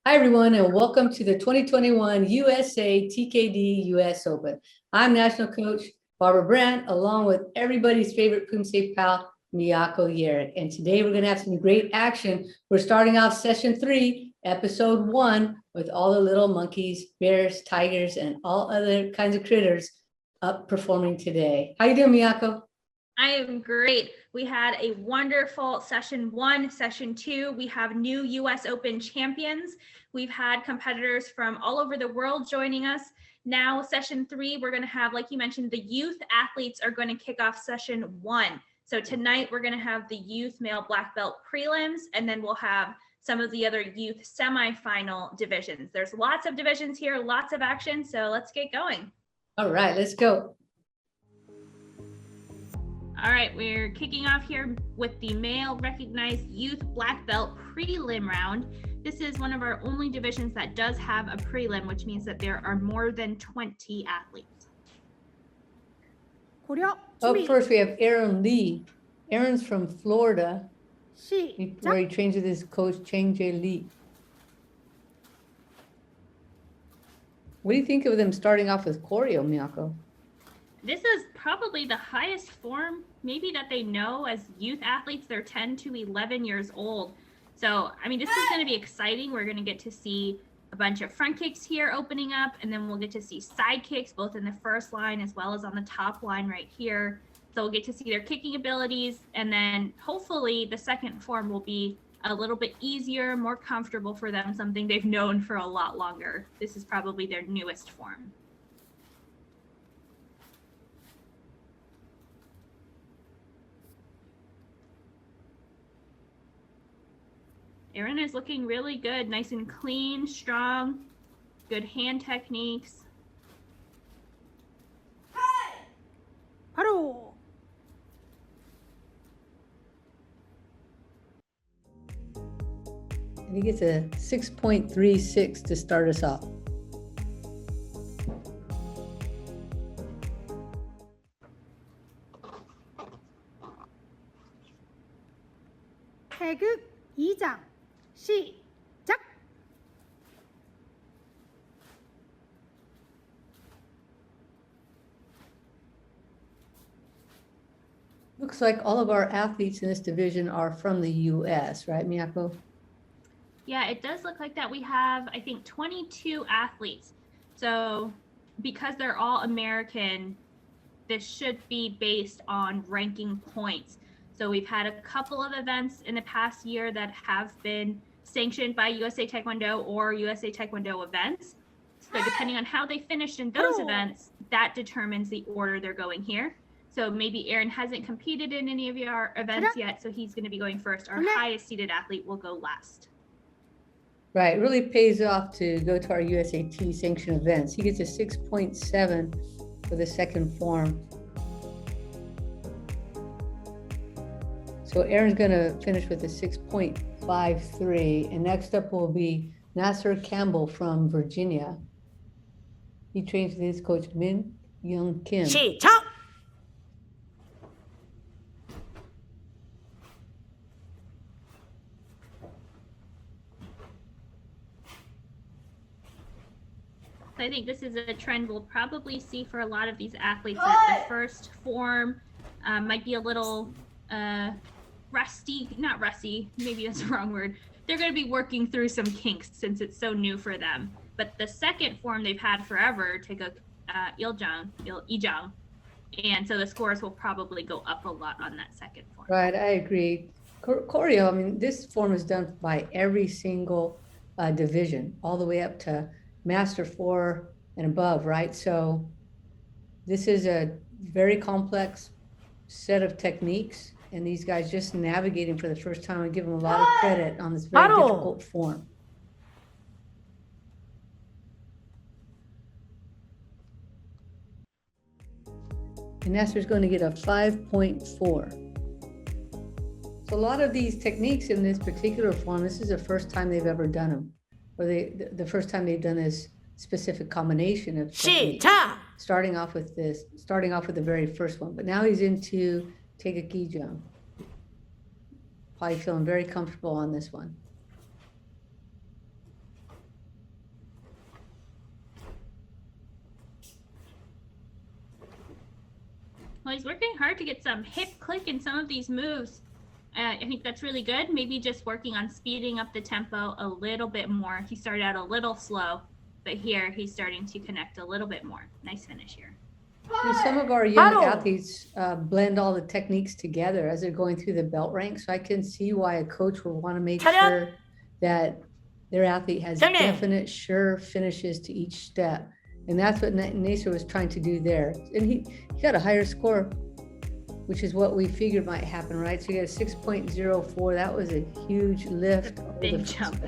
Hi, everyone, and welcome to the 2021 USA TKD US Open. I'm National Coach Barbara Brand, along with everybody's favorite Poomsae pal, Miyako Yerick. And today we're going to have some great action. We're starting off session 3, episode 1, with all the little monkeys, bears, tigers, and all other kinds of critters up performing today. How you doing, Miyako? I am great. We had a wonderful session 1, session 2. We have new US Open champions. We've had competitors from all over the world joining us. Now, session 3, we're going to have, like you mentioned, the youth athletes are going to kick off session 1. So tonight we're going to have the youth male black belt prelims, and then we'll have some of the other youth semifinal divisions. There's lots of divisions here, lots of action. So let's get going. All right, let's go. All right, we're kicking off here with the male recognized youth black belt prelim round. This is one of our only divisions that does have a prelim, which means that there are more than 20 athletes. Up first, we have Aaron Lee. Aaron's from Florida, where he trains with his coach, Cheng Jae Lee. What do you think of them starting off with choreo, Miyako? This is probably the highest form, maybe that they know as youth athletes. They're 10 to 11 years old. So, I mean, this is going to be exciting. We're going to get to see a bunch of front kicks here opening up, and then we'll get to see side kicks, both in the first line as well as on the top line right here. So we'll get to see their kicking abilities, and then hopefully the second form will be a little bit easier, more comfortable for them, something they've known for a lot longer. This is probably their newest form. Aaron is looking really good, nice and clean, strong, good hand techniques. I think it's a 6.36 to start us off. 시작. Looks like all of our athletes in this division are from the US, right, Miyako? Yeah, it does look like that. We have, I think, 22 athletes. So because they're all American, this should be based on ranking points. So we've had a couple of events in the past year that have been sanctioned by USA Taekwondo or USA Taekwondo events. So depending on how they finished in those events, that determines the order they're going here. So maybe Aaron hasn't competed in any of our events yet, so he's going to be going first. Our highest seeded athlete will go last. Right, it really pays off to go to our USAT sanctioned events. He gets a 6.7 for the second form. So Aaron's going to finish with a 6.53. And next up will be Nasser Campbell from Virginia. He trains with his coach, Min Young Kim. 시작. I think this is a trend we'll probably see for a lot of these athletes, that the first form might be a little rusty, not rusty, maybe that's the wrong word. They're going to be working through some kinks since it's so new for them. But the second form they've had forever, Taekuk Ijang, and so the scores will probably go up a lot on that second form. Right, I agree. Choreo, I mean, this form is done by every single division, all the way up to Master 4 and above, right? So this is a very complex set of techniques, and these guys just navigating for the first time. I give them a lot of credit on this very difficult form. And Nasser's going to get a 5.4. So a lot of these techniques in this particular form, this is the first time they've ever done them, or the first time they've done this specific combination of techniques. Starting off with the very first one, but now he's into Taekuk Ijang. Probably feeling very comfortable on this one. Well, he's working hard to get some hip click in some of these moves. I think that's really good. Maybe just working on speeding up the tempo a little bit more. He started out a little slow, but here he's starting to connect a little bit more. Nice finish here. And some of our young athletes blend all the techniques together as they're going through the belt rank. So I can see why a coach would want to make sure that their athlete has definite, sure finishes to each step. And that's what Nasser was trying to do there. And he got a higher score, which is what we figured might happen, right? So you got a 6.04. That was a huge lift. A big jump.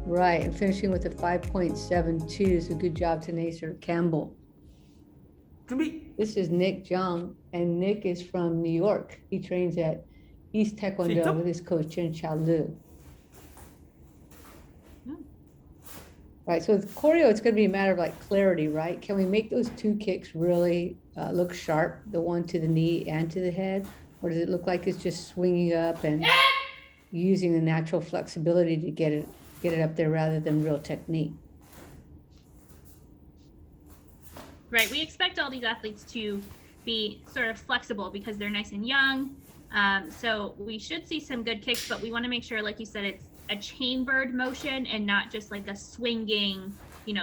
Right. And finishing with a 5.72 is a good job to Nasser Campbell. This is Nick Jung, and Nick is from New York. He trains at East Taekwondo with his coach, Chen Chao Lu. Right, so with choreo, it's going to be a matter of like clarity, right? Can we make those two kicks really look sharp, the one to the knee and to the head? Or does it look like it's just swinging up and using the natural flexibility to get it up there rather than real technique? Right, we expect all these athletes to be sort of flexible because they're nice and young. So we should see some good kicks, but we want to make sure, like you said, it's a chambered motion and not just like a swinging,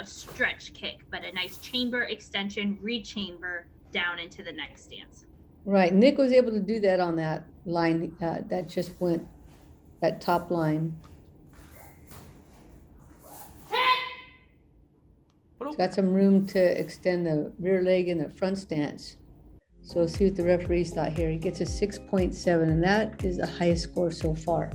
stretch kick, but a nice chamber extension, rechamber down into the next stance. Right, Nick was able to do that on that line that just went, that top line. It's got some room to extend the rear leg in the front stance. So see what the referees thought here. He gets a 6.7, and that is the highest score so far.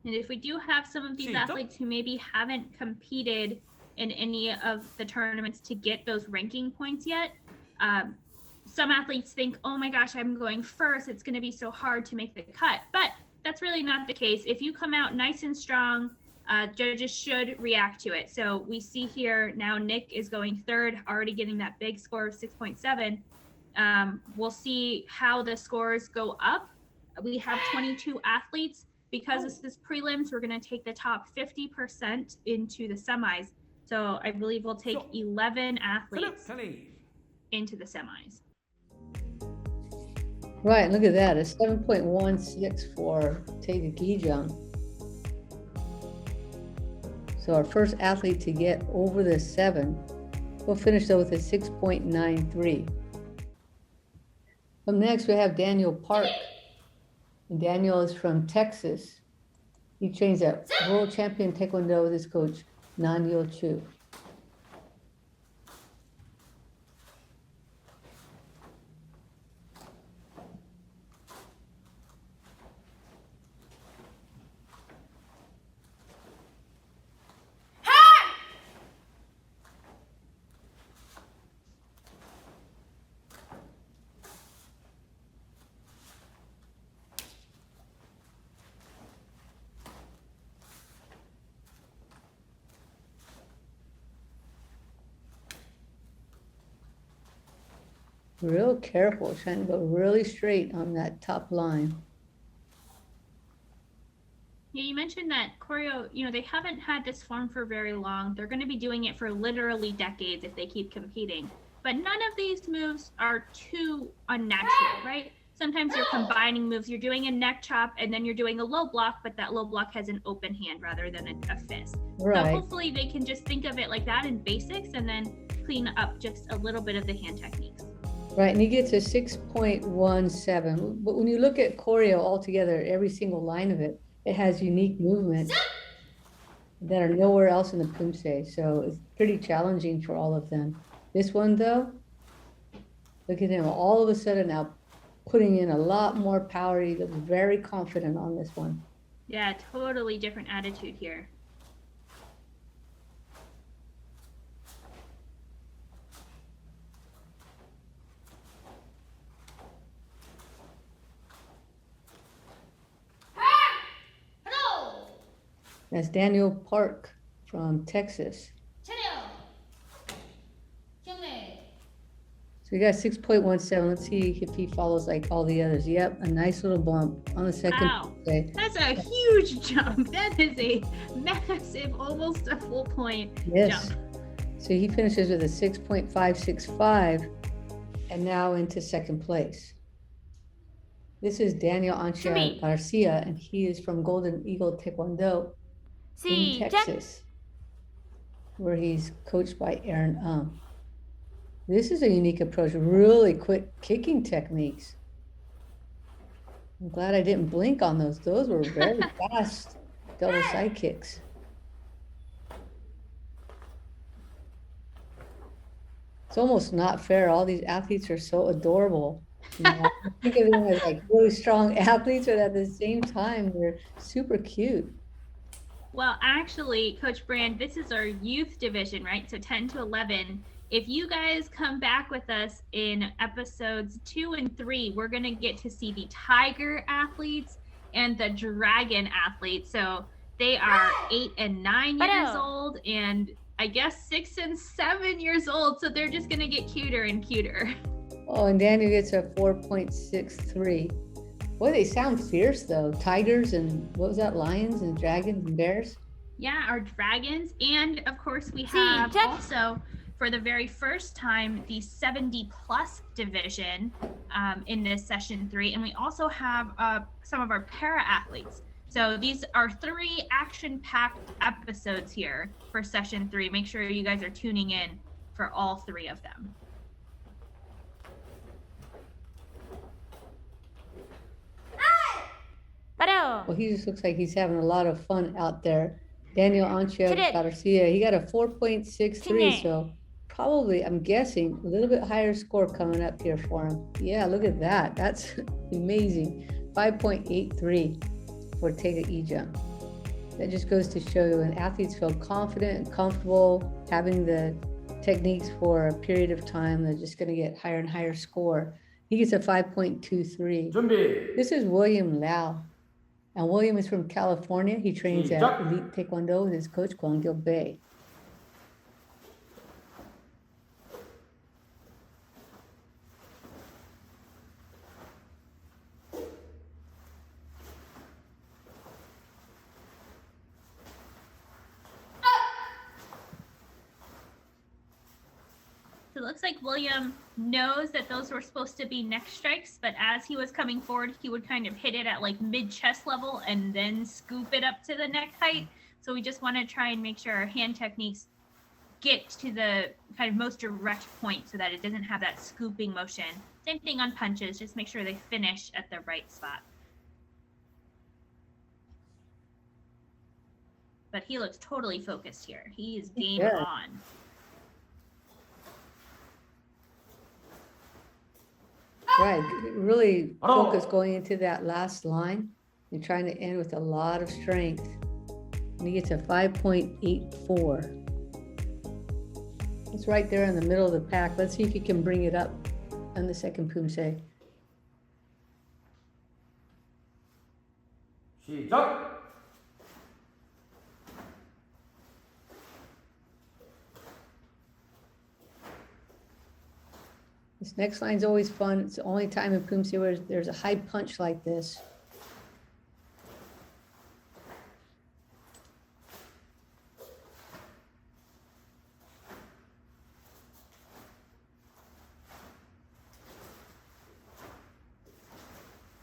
And if we do have some of these athletes who maybe haven't competed in any of the tournaments to get those ranking points yet, some athletes think, oh my gosh, I'm going first. It's going to be so hard to make the cut. But that's really not the case. If you come out nice and strong, judges should react to it. So we see here now Nick is going third, already getting that big score of 6.7. We'll see how the scores go up. We have 22 athletes. Because this is prelims, we're going to take the top 50% into the semis. So I believe we'll take 11 athletes into the semis. Right, look at that, a 7.16 for Tae Gi-jung. So our first athlete to get over the 7 will finish though with a 6.93. Up next, we have Daniel Park. And Daniel is from Texas. He trains at World Champion Taekwondo with his coach, Nan Yo Chu. Real careful, trying to go really straight on that top line. Yeah, you mentioned that choreo, they haven't had this form for very long. They're going to be doing it for literally decades if they keep competing. But none of these moves are too unnatural, right? Sometimes you're combining moves. You're doing a neck chop and then you're doing a low block, but that low block has an open hand rather than a fist. Right. So hopefully they can just think of it like that in basics and then clean up just a little bit of the hand techniques. Right, and he gets a 6.17. But when you look at choreo altogether, every single line of it, it has unique movements that are nowhere else in the Poomsae. So it's pretty challenging for all of them. This one, though, look at him all of a sudden now putting in a lot more power. He looks very confident on this one. Yeah, totally different attitude here. That's Daniel Park from Texas. So you got 6.17. Let's see if he follows like all the others. Yep, a nice little bump on the second. Wow, Poomsae. that's a huge jump. That is a massive, almost a full point Yes. jump. So he finishes with a 6.565 and now into second place. This is Daniel Ancha me. Garcia, and he is from Golden Eagle Taekwondo in Texas, where he's coached by Aaron. This is a unique approach, really quick kicking techniques. I'm glad I didn't blink on those. Those were very fast double side kicks. It's almost not fair. All these athletes are so adorable. You know, I think of them as like really strong athletes, but at the same time, they're super cute. Well, actually, Coach Brand, this is our youth division, right? So 10 to 11. If you guys come back with us in episodes 2 and 3, we're going to get to see the tiger athletes and the dragon athletes. So they are 8 and 9 years old, and I guess 6 and 7 years old. So they're just going to get cuter and cuter. Oh, and Daniel gets a 4.63. Boy, they sound fierce though. Tigers and what was that? Lions and dragons and bears? Yeah, our dragons. And of course, we have also, for the very first time, the 70 plus division in this session 3. And we also have some of our para athletes. So these are 3 action-packed episodes here for session 3. Make sure you guys are tuning in for all 3 of them. Well, he just looks like he's having a lot of fun out there. Daniel Ancha Garcia, he got a 4.63, so probably, I'm guessing, a little bit higher score coming up here for him. Yeah, look at that. That's amazing. 5.83 for take a E-jump. That just goes to show you when athletes feel confident and comfortable having the techniques for a period of time, they're just going to get higher and higher score. He gets a 5.23. This is William Lau. And William is from California. He trains at Elite Taekwondo with his coach, Gil Bay. So it looks like William knows that those were supposed to be neck strikes, but as he was coming forward, he would kind of hit it at like mid-chest level and then scoop it up to the neck height. So we just want to try and make sure our hand techniques get to the kind of most direct point so that it doesn't have that scooping motion. Same thing on punches, just make sure they finish at the right spot. But he looks totally focused here. He is game on. Right, really focus going into that last line. You're trying to end with a lot of strength. And he gets a 5.84. It's right there in the middle of the pack. Let's see if you can bring it up on the second Poomsae. This next line's always fun. It's the only time in Poomsae where there's a high punch like this.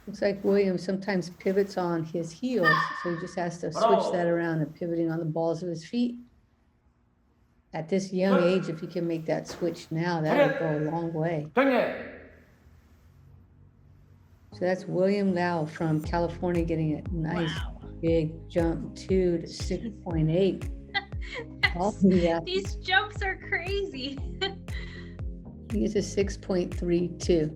Looks like William sometimes pivots on his heels, so he just has to switch that around and pivoting on the balls of his feet. At this young age, if you can make that switch now, that would go a long way. So that's William Lau from California getting a nice big jump 2 to 6.8. These jumps are crazy. He gets a 6.32.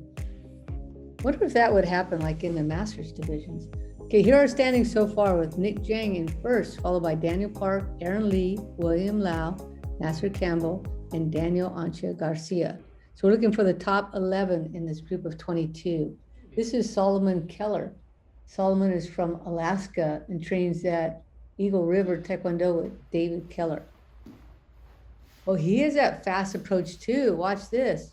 Wonder if that would happen like in the Masters divisions. Okay, here are standings so far with Nick Jang in first, followed by Daniel Park, Aaron Lee, William Lau, Nasser Campbell, and Daniel Ancha Garcia. So we're looking for the top 11 in this group of 22. This is Solomon Keller. Solomon is from Alaska and trains at Eagle River Taekwondo with David Keller. Oh, he is at fast approach too. Watch this.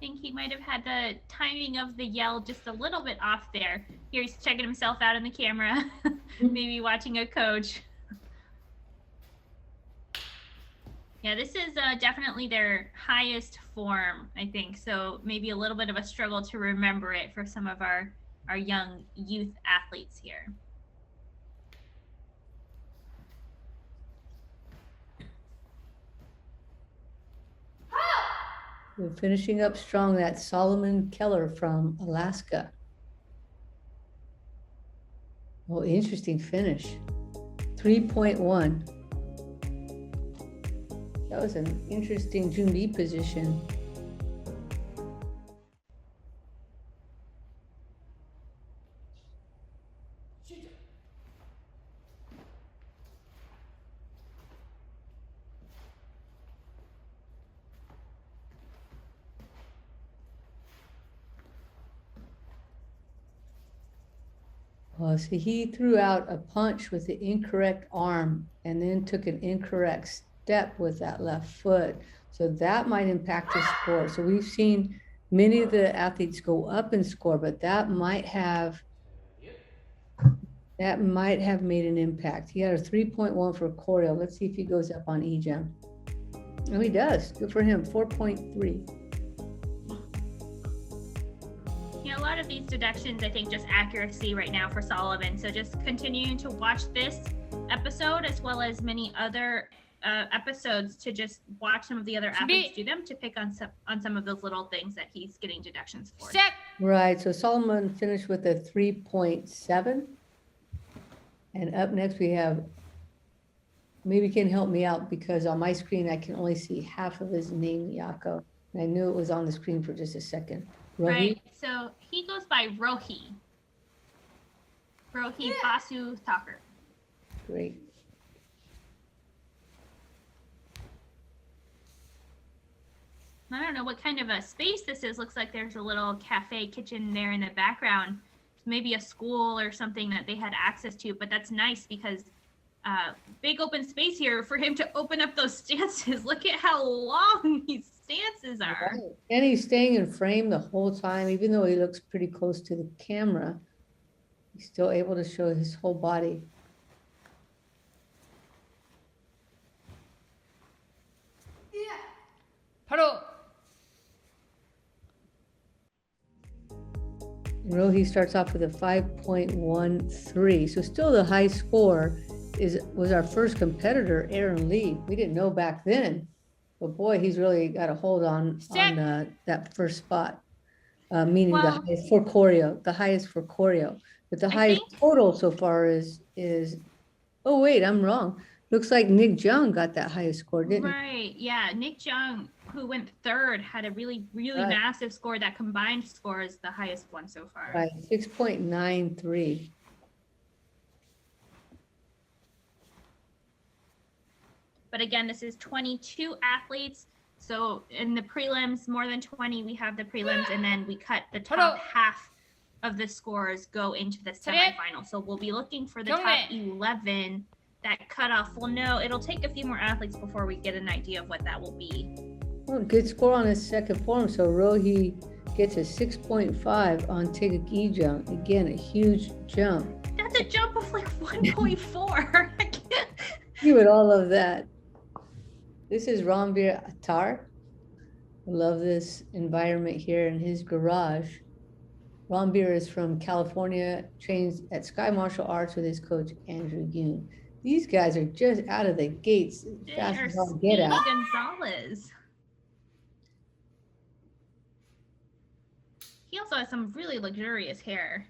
think he might have had the timing of the yell just a little bit off there. Here he's checking himself out in the camera, maybe watching a coach. Yeah, this is definitely their highest form, I think. So maybe a little bit of a struggle to remember it for some of our young youth athletes here. We're finishing up strong. That's Solomon Keller from Alaska. Oh, interesting finish. 3.1. That was an interesting Junbi position. So he threw out a punch with the incorrect arm and then took an incorrect step with that left foot. So that might impact his score. So we've seen many of the athletes go up in score, but that might have made an impact. He had a 3.1 for choreo. Let's see if he goes up on E-Jump. Oh, he does. Good for him. 4.3. A lot of these deductions, I think, just accuracy right now for Solomon. So just continuing to watch this episode as well as many other episodes to just watch some of the other athletes do them to pick on some of those little things that he's getting deductions for. Set. Right. So Solomon finished with a 3.7. And up next we have, maybe you can help me out because on my screen I can only see half of his name, Miyako. And I knew it was on the screen for just a second. Rohi? Right. So he goes by Rohi. Rohi Basu Thakur. Great. I don't know what kind of a space this is. Looks like there's a little cafe kitchen there in the background. Maybe a school or something that they had access to, but that's nice because big open space here for him to open up those stances. Look at how long these stances are. Right. And he's staying in frame the whole time, even though he looks pretty close to the camera. He's still able to show his whole body. 바로. Rohi starts off with a 5.13. So still the high score was our first competitor, Aaron Lee. We didn't know back then. But boy, he's really got a hold on that first spot, meaning the highest for choreo, But the highest total so far is, oh wait, I'm wrong. Looks like Nick Jung got that highest score, didn't he? Right, yeah. Nick Jung, who went third, had a really massive score. That combined score is the highest one so far. Right, 6.93. But again, this is 22 athletes. So in the prelims, more than 20, we have the prelims, and then we cut the top half of the scores go into the semifinal. So we'll be looking for the top 11. That cutoff, we'll know. It'll take a few more athletes before we get an idea of what that will be. Well, good score on his second form. So Rohi gets a 6.5 on Tigak E-Jump. Again, a huge jump. That's a jump of like 1.4. You would all love that. This is Ranbir Attar. I love this environment here in his garage. Ranbir is from California, trains at Sky Martial Arts with his coach, Andrew Yoon. These guys are just out of the gates. Fast as all get out. Gonzalez. He also has some really luxurious hair.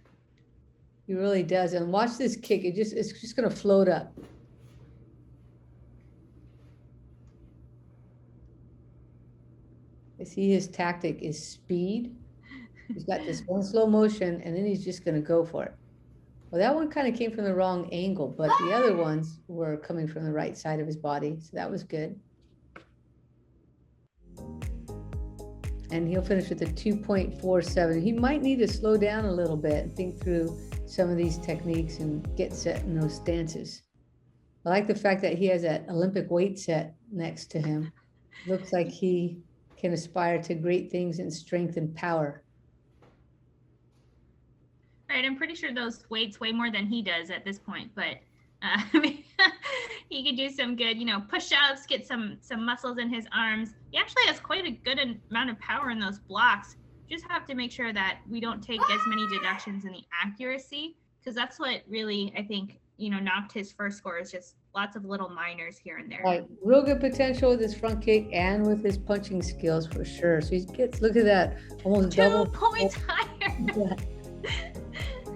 He really does. And watch this kick. It's just going to float up. I see his tactic is speed. He's got this one slow motion, and then he's just going to go for it. Well, that one kind of came from the wrong angle, but the other ones were coming from the right side of his body, so that was good. And he'll finish with a 2.47. He might need to slow down a little bit and think through some of these techniques and get set in those stances. I like the fact that he has that Olympic weight set next to him. Looks like he can aspire to great things in strength and power. Right, I'm pretty sure those weights way more than he does at this point, but he could do some good, push-ups, get some muscles in his arms. He actually has quite a good amount of power in those blocks. Just have to make sure that we don't take as many deductions in the accuracy, because that's what really, I think, knocked his first score, is just lots of little minors here and there. Right, real good potential with his front kick and with his punching skills for sure. So he gets, look at that, almost 2 double. points higher. Yeah.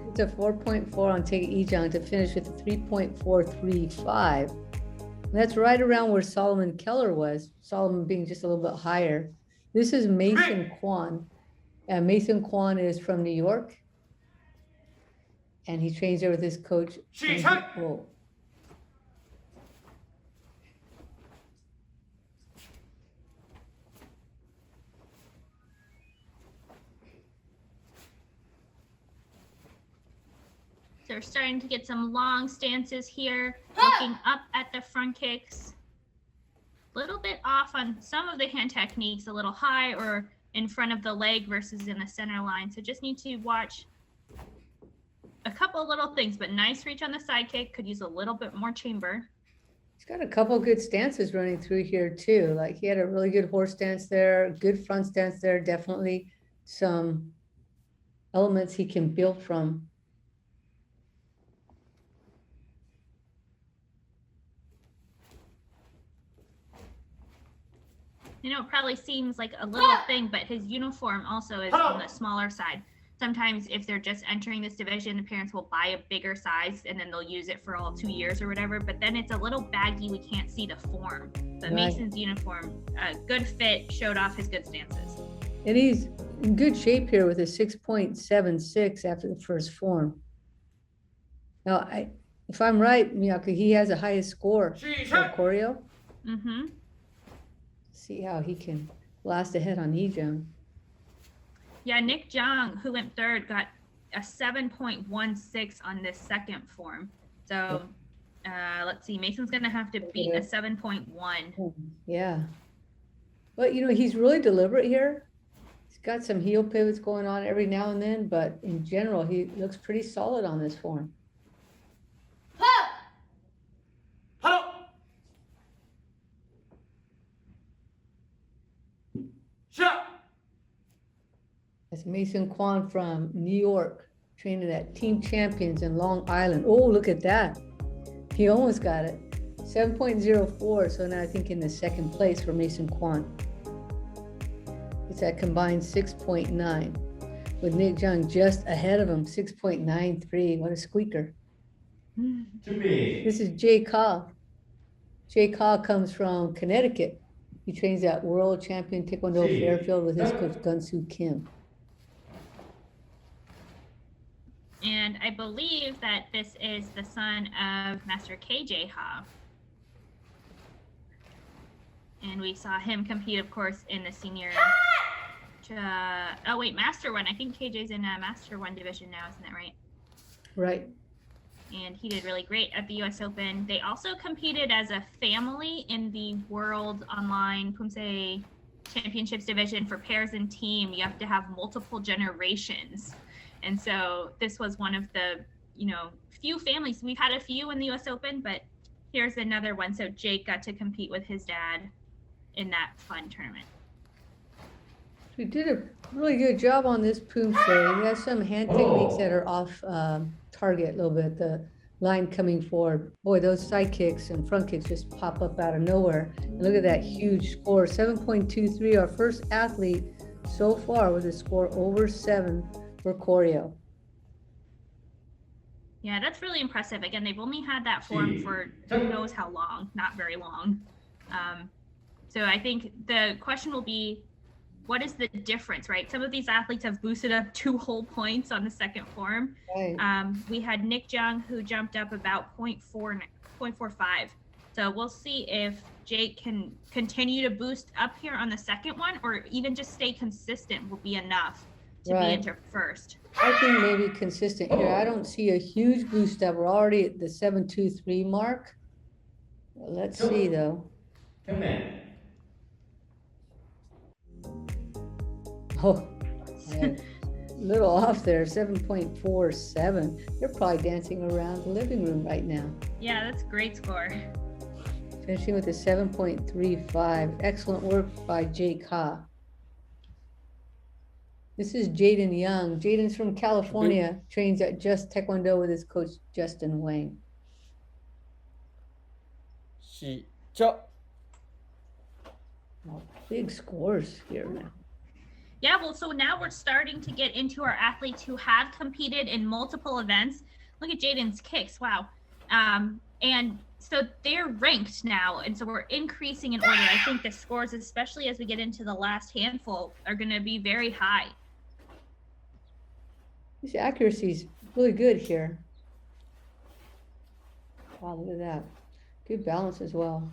It's a 4.4 on Tae Ijang to finish with a 3.435. And that's right around where Solomon Keller was, Solomon being just a little bit higher. This is Mason Kwan. Mason Kwan is from New York, and he trains there with his coach. They're starting to get some long stances here, looking up at the front kicks. A little bit off on some of the hand techniques, a little high or in front of the leg versus in the center line. So just need to watch a couple little things, but nice reach on the side kick. Could use a little bit more chamber. He's got a couple good stances running through here too. Like he had a really good horse stance there, good front stance there. Definitely some elements he can build from. It probably seems like a little thing, but his uniform also is on the smaller side. Sometimes if they're just entering this division, the parents will buy a bigger size and then they'll use it for all 2 years or whatever, but then it's a little baggy. We can't see the form. But Right. Mason's uniform, good fit, showed off his good stances. And he's in good shape here with a 6.76 after the first form. Now, if I'm right, Miyako, he has the highest score for choreo. Mm-hmm. See how he can blast ahead on Ijang. Yeah, Nick Jung, who went third, got a 7.16 on this second form. So let's see, Mason's going to have to beat a 7.1. Yeah. But, he's really deliberate here. He's got some heel pivots going on every now and then, but in general, he looks pretty solid on this form. That's Mason Kwan from New York, training at Team Champions in Long Island. Oh, look at that. He almost got it. 7.04, so now I think in the second place for Mason Kwan. It's that combined 6.9, with Nick Jung just ahead of him, 6.93. What a squeaker. This is Jay Ka. Jay Ka comes from Connecticut. He trains at World Champion Taekwondo Fairfield with his coach Gunsu Kim. And I believe that this is the son of Master KJ Ha. And we saw him compete, of course, in the senior. Master One. I think KJ's in Master One division now, isn't that right? Right. And he did really great at the US Open. They also competed as a family in the World Online Poomsae Championships division for pairs and team. You have to have multiple generations. And so this was one of the, few families. We've had a few in the US Open, but here's another one. So Jake got to compete with his dad in that fun tournament. We did a really good job on this Poomsae. He has some hand techniques that are off target a little bit. The line coming forward. Boy, those side kicks and front kicks just pop up out of nowhere. And look at that huge score, 7.23. Our first athlete so far with a score over 7 for choreo. Yeah, that's really impressive. Again, they've only had that form for who knows how long, not very long. So I think the question will be, what is the difference, right? Some of these athletes have boosted up 2 whole points on the second form. Right. We had Nick Jung, who jumped up about 0.45. So we'll see if Jake can continue to boost up here on the second one, or even just stay consistent will be enough to be into first. I think maybe consistent here. I don't see a huge boost up. We're already at the 7.23 mark. Well, let's see though. Oh, yeah. Little off there, 7.47. They're probably dancing around the living room right now. Yeah, that's a great score. Finishing with a 7.35. Excellent work by Jay Ka. This is Jaden Young. Jaden's from California, trains at Just Taekwondo with his coach, Justin Wang. 시작. Oh, big scores here now. Yeah, well, so now we're starting to get into our athletes who have competed in multiple events. Look at Jaden's kicks, wow. And so they're ranked now, and so we're increasing in order. I think the scores, especially as we get into the last handful, are going to be very high. This accuracy is really good here. Wow, look at that. Good balance as well.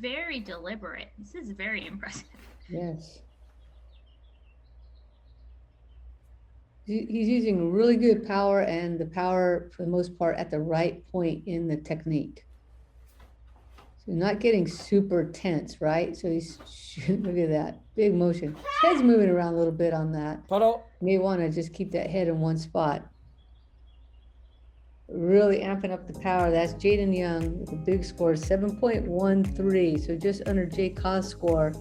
Very deliberate. This is very impressive. Yes. He's using really good power, and the power, for the most part, at the right point in the technique. So not getting super tense, right? So he's, look at that, big motion. His head's moving around a little bit on that. 바로 May want to just keep that head in one spot. Really amping up the power. That's Jaden Young with a big score, 7.13. So just under Jay Ka's score.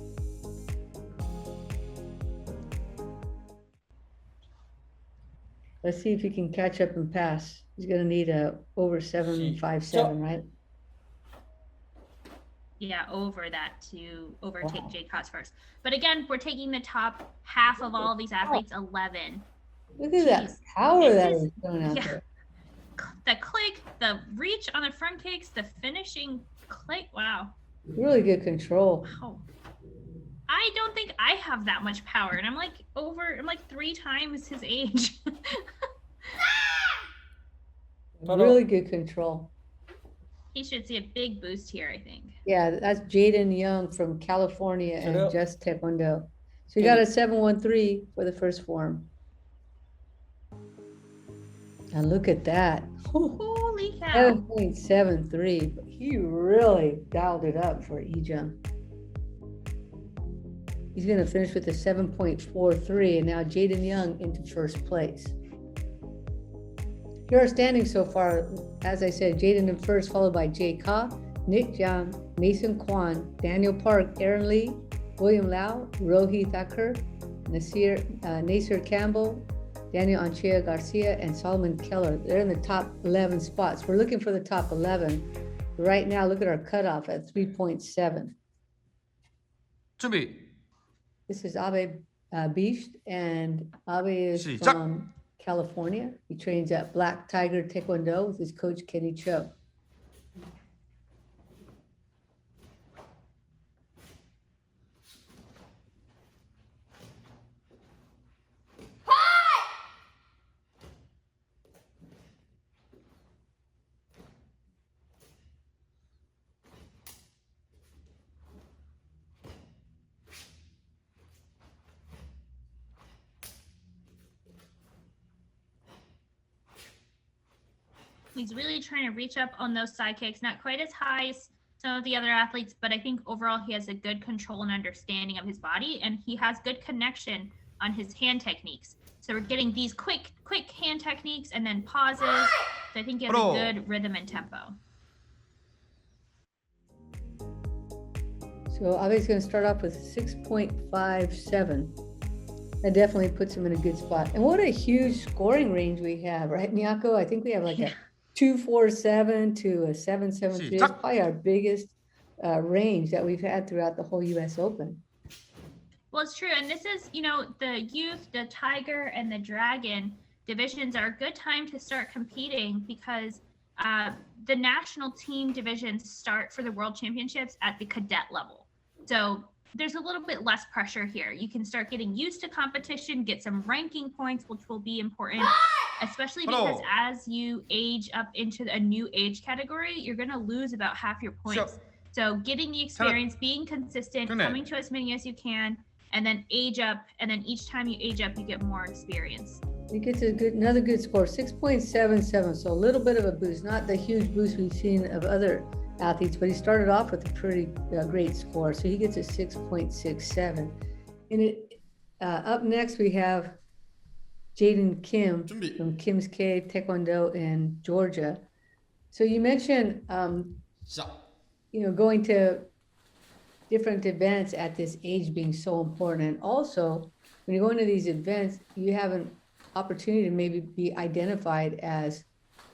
Let's see if he can catch up and pass. He's going to need a over 7.57, right? Yeah, over that to overtake Jay Cots first. But again, we're taking the top half of all of these athletes, 11. Look at that Jeez. power This that is- is going out yeah. there. The click, the reach on the front kicks, the finishing click. Wow. Really good control. Wow. I don't think I have that much power, and I'm like 3 times his age. Really good control. He should see a big boost here, I think. Yeah, that's Jaden Young from California and Hello. Just Taekwondo. So you got a 7.13 for the first form. And look at that. Holy cow. 7.73. But he really dialed it up for Ijung. He's going to finish with a 7.43, and now Jaden Young into first place. Here are standings so far. As I said, Jaden in first, followed by Jay Ka, Nick Jiang, Mason Kwan, Daniel Park, Aaron Lee, William Lau, Rohi Thakur, Nasir Campbell, Daniel Anchea Garcia, and Solomon Keller. They're in the top 11 spots. We're looking for the top 11. Right now, look at our cutoff at 3.7. 준비. This is Abe Bicht, and Abe is 시작. from California. He trains at Black Tiger Taekwondo with his coach, Kenny Cho. He's really trying to reach up on those side kicks, not quite as high as some of the other athletes, but I think overall he has a good control and understanding of his body, and he has good connection on his hand techniques. So we're getting these quick hand techniques and then pauses. So I think he has a good rhythm and tempo. So Abe's going to start off with 6.57. That definitely puts him in a good spot. And what a huge scoring range we have, right, Miyako? I think we have like a 2.47 to a 7.73. That's probably our biggest range that we've had throughout the whole US Open. Well, it's true. And this is, the youth, the Tiger, and the Dragon divisions are a good time to start competing because the national team divisions start for the World Championships at the cadet level. So there's a little bit less pressure here. You can start getting used to competition, get some ranking points, which will be important, especially because as you age up into a new age category, you're going to lose about half your points. So getting the experience, being consistent, coming to as many as you can, and then age up. And then each time you age up, you get more experience. He gets another good score, 6.77. So a little bit of a boost, not the huge boost we've seen of other athletes, but he started off with a pretty great score. So he gets a 6.67. And up next, we have Jaden Kim from Kim's Cave Taekwondo in Georgia. So you mentioned, going to different events at this age being so important. And also, when you go into these events, you have an opportunity to maybe be identified as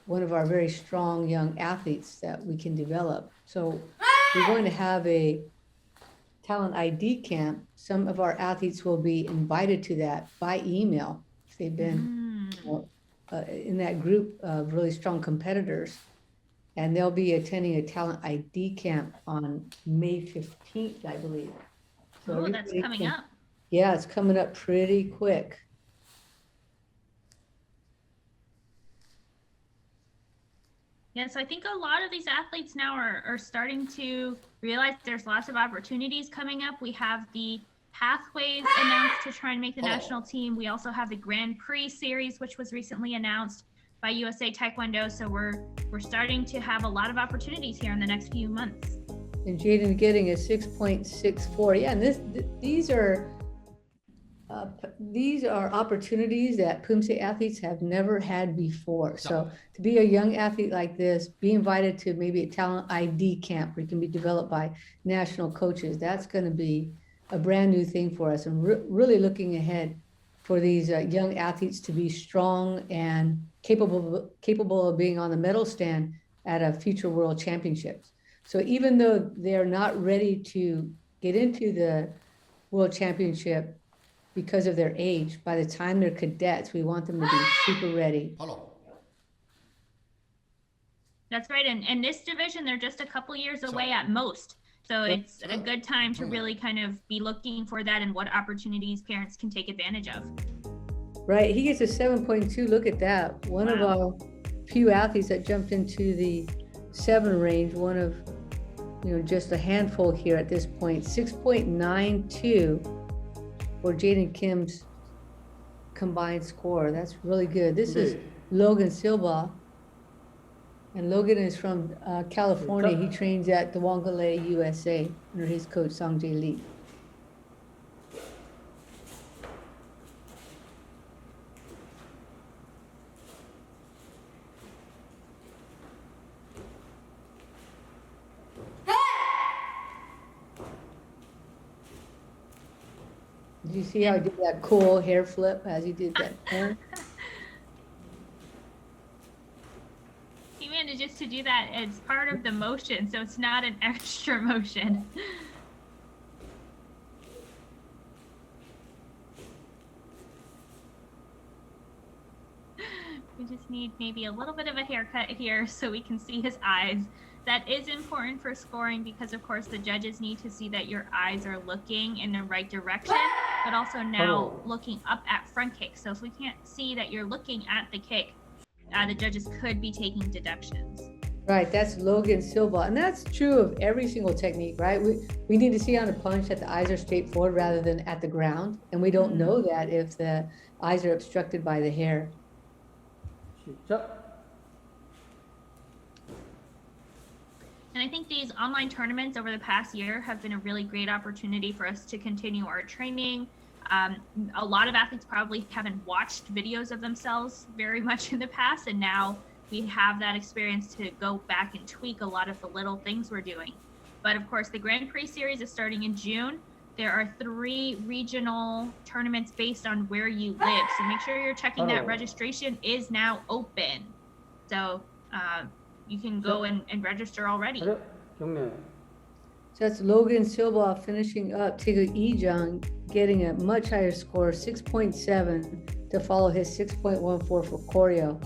one of our very strong young athletes that we can develop. So we're going to have a talent ID camp. Some of our athletes will be invited to that by email. They've been in that group of really strong competitors, and they'll be attending a talent ID camp on May 15th, I believe. So that's coming up. Yeah, it's coming up pretty quick. Yeah, so I think a lot of these athletes now are starting to realize there's lots of opportunities coming up. We have the pathways announced to try and make the national team. We also have the Grand Prix series, which was recently announced by USA Taekwondo. So we're starting to have a lot of opportunities here in the next few months. And Jaden getting a 6.64. Yeah, and these are opportunities that Poomsae athletes have never had before. So to be a young athlete like this, be invited to maybe a talent ID camp where you can be developed by national coaches, that's going to be a brand new thing for us. And really looking ahead for these young athletes to be strong and capable of being on the medal stand at a future world championships. So even though they're not ready to get into the world championship because of their age, by the time they're cadets, we want them to be super ready. That's right. And in this division, they're just a couple years away at most. So it's a good time to really kind of be looking for that and what opportunities parents can take advantage of. Right. He gets a 7.2. Look at that. One of our few athletes that jumped into the 7 range, one of, just a handful here at this point. 6.92 for Jaden Kim's combined score. That's really good. This is Logan Silva. And Logan is from California. He trains at the Wangale, USA, under his coach, Sangjay Lee. Did you see how he did that cool hair flip as he did that hair? He manages to do that as part of the motion, so it's not an extra motion. We just need maybe a little bit of a haircut here so we can see his eyes. That is important for scoring because, of course, the judges need to see that your eyes are looking in the right direction, but also now looking up at front kick. So if we can't see that you're looking at the kick, the judges could be taking deductions. Right, that's Logan Silva. And that's true of every single technique, right? We need to see on a punch that the eyes are straight forward rather than at the ground. And we don't know that if the eyes are obstructed by the hair. And I think these online tournaments over the past year have been a really great opportunity for us to continue our training. A lot of athletes probably haven't watched videos of themselves very much in the past, and now we have that experience to go back and tweak a lot of the little things we're doing. But of course, the Grand Prix series is starting in June. There are 3 regional tournaments based on where you live. So make sure you're checking that registration is now open. So you can go and register already. So that's Logan Silva finishing up. Tigu Ijang getting a much higher score, 6.7, to follow his 6.14 for choreo.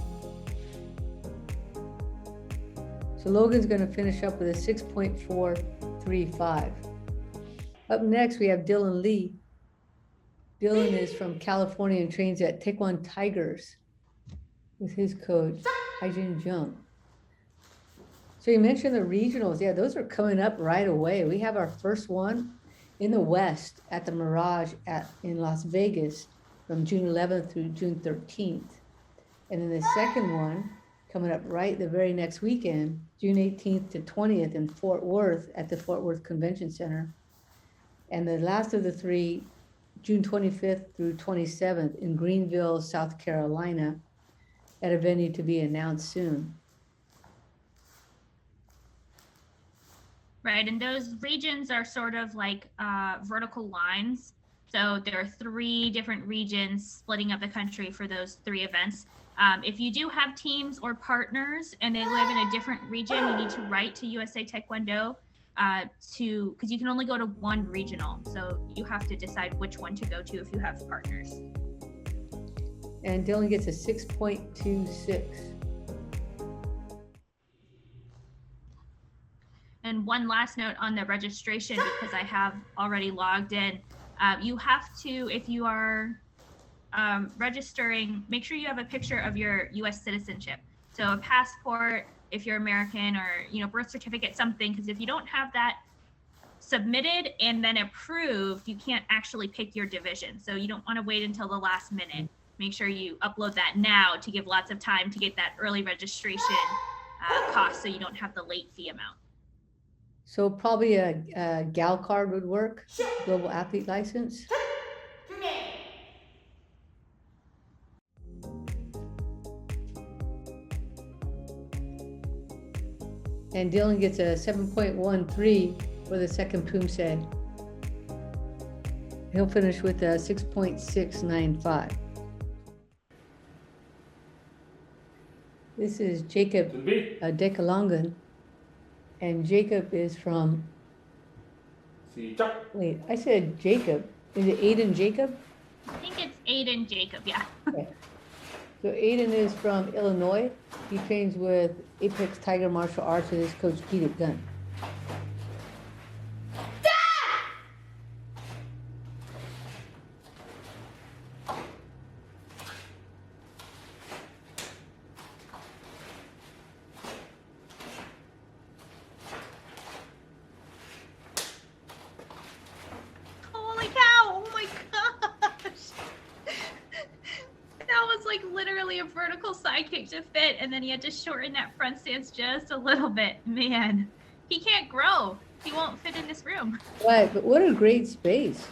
So Logan's going to finish up with a 6.435. Up next, we have Dylan Lee. Dylan is from California and trains at Taekwondo Tigers with his coach, Haijin Jung. So you mentioned the regionals. Yeah, those are coming up right away. We have our first one in the West at the Mirage in Las Vegas from June 11th through June 13th. And then the second one coming up right the very next weekend, June 18th to 20th in Fort Worth at the Fort Worth Convention Center. And the last of the three, June 25th through 27th in Greenville, South Carolina, at a venue to be announced soon. Right, and those regions are sort of like vertical lines. So there are 3 different regions splitting up the country for those 3 events. If you do have teams or partners and they live in a different region, you need to write to USA Taekwondo because you can only go to one regional. So you have to decide which one to go to if you have partners. And Dylan gets a 6.26. And one last note on the registration, because I have already logged in. You have to, if you are registering, make sure you have a picture of your U.S. citizenship. So a passport, if you're American, or birth certificate, something. Because if you don't have that submitted and then approved, you can't actually pick your division. So you don't want to wait until the last minute. Make sure you upload that now to give lots of time to get that early registration cost, so you don't have the late fee amount. So probably a GAL card would work, Global Athlete License. And Dylan gets a 7.13 for the second Poomsae. He'll finish with a 6.695. This is Jacob Dekalongan. And Jacob is from, wait, I said Jacob. Is it Aiden Jacob? I think it's Aiden Jacob, yeah. Okay. So Aiden is from Illinois. He trains with Apex Tiger Martial Arts with his coach, Peter Gunn. Holy cow, oh my gosh. That was like literally a vertical side kick to fit, and then he had to shorten that front stance just a little bit. Man, he can't grow. He won't fit in this room. Right, but what a great space.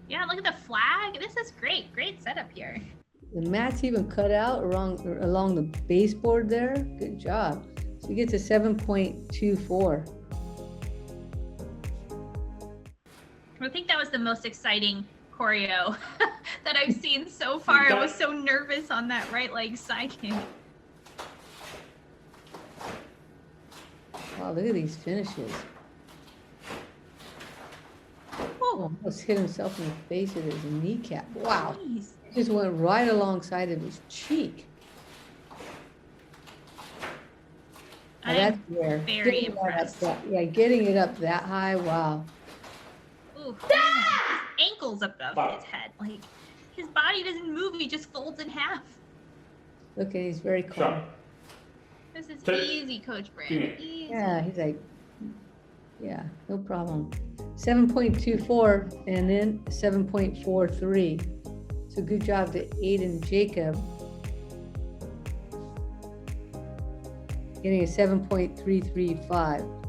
Yeah, look at the flag. This is great. Great setup here. The mat's even cut out along the baseboard there. Good job. So he gets a 7.24. I think that was the most exciting choreo that I've seen so far. I was so nervous on that right leg side kick. Wow, look at these finishes. Oh, almost hit himself in the face with his kneecap. Wow. Jeez. It just went right alongside of his cheek. Now that's rare. Very Getting that up impressed. yeah, getting it up that high. Wow. Ooh, man, his ankles above his head. Like, his body doesn't move. He just folds in half. Look, and he's very calm. This is easy, Coach Brand. Easy. Yeah, he's like, yeah, no problem. 7.24 and then 7.43. So good job to Aiden Jacob. Getting a 7.335.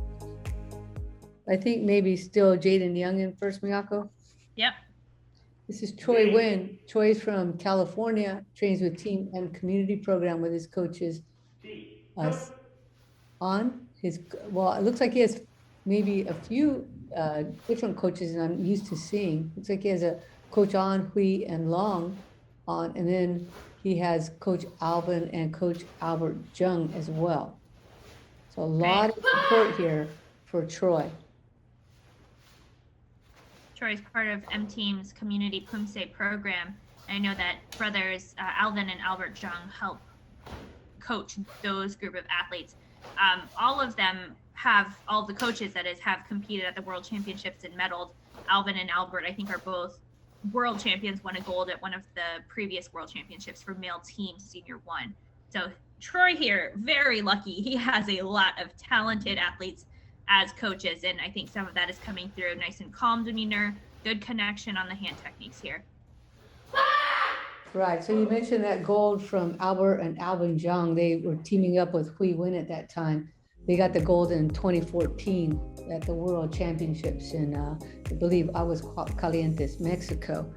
I think maybe still Jaden Young in first, Miyako. Yep. This is Troy Wynn. Troy's from California, trains with Team M Community Program with his coaches. Well, it looks like he has maybe a few different coaches, and I'm used to seeing. Looks like he has a Coach An, Hui, and Long on, and then he has Coach Alvin and Coach Albert Jung as well. So a lot of support here for Troy. Troy's part of M Team's Community Poomsae program. I know that brothers Alvin and Albert Jung help coach those group of athletes. All of them all the coaches that is have competed at the World Championships and medaled. Alvin and Albert, I think, are both world champions, won a gold at one of the previous World Championships for male team senior 1. So Troy here, very lucky. He has a lot of talented athletes as coaches, and I think some of that is coming through. Nice and calm demeanor, good connection on the hand techniques here. Right, so you mentioned that gold from Albert and Alvin Zhang. They were teaming up with Hui Wen at that time. They got the gold in 2014 at the World Championships in, I believe, Aguascalientes, Mexico.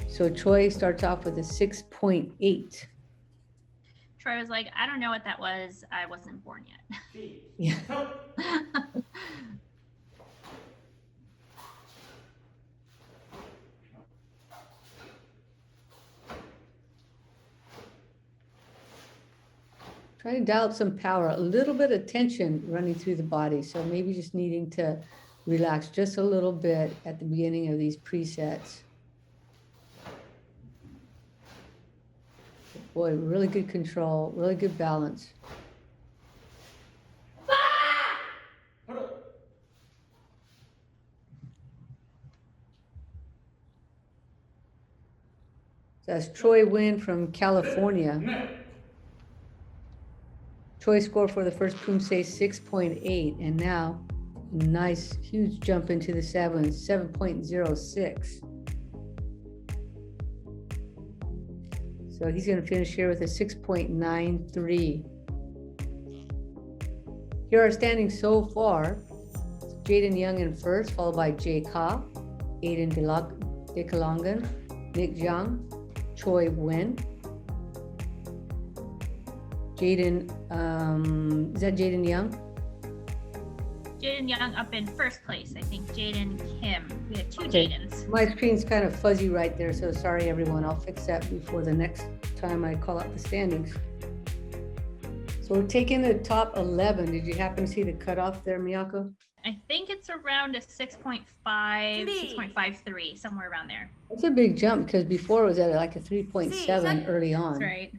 So Troy starts off with a 6.8. Troy was like, I don't know what that was. I wasn't born yet. Yeah. Try to dial up some power, a little bit of tension running through the body. So maybe just needing to relax just a little bit at the beginning of these presets. Boy, really good control, really good balance. That's Troy Wen from California. Troy scored for the first Poomsae 6.8, and now a nice huge jump into the 7.06. So he's going to finish here with a 6.93. Here are standings so far. Jaden Young in first, followed by Jay Ka, Aiden Dekalongan, Nick Zhang, Troy Wen. Jaden, is that Jaden Young? Jaden Young up in first place. I think Jaden Kim. We had two Jadens. My screen's kind of fuzzy right there, so sorry everyone. I'll fix that before the next time I call out the standings. So we're taking the top 11. Did you happen to see the cutoff there, Miyako? I think it's around a 6.5, 6.53, somewhere around there. That's a big jump because before it was at like a 3.7 early on. That's right.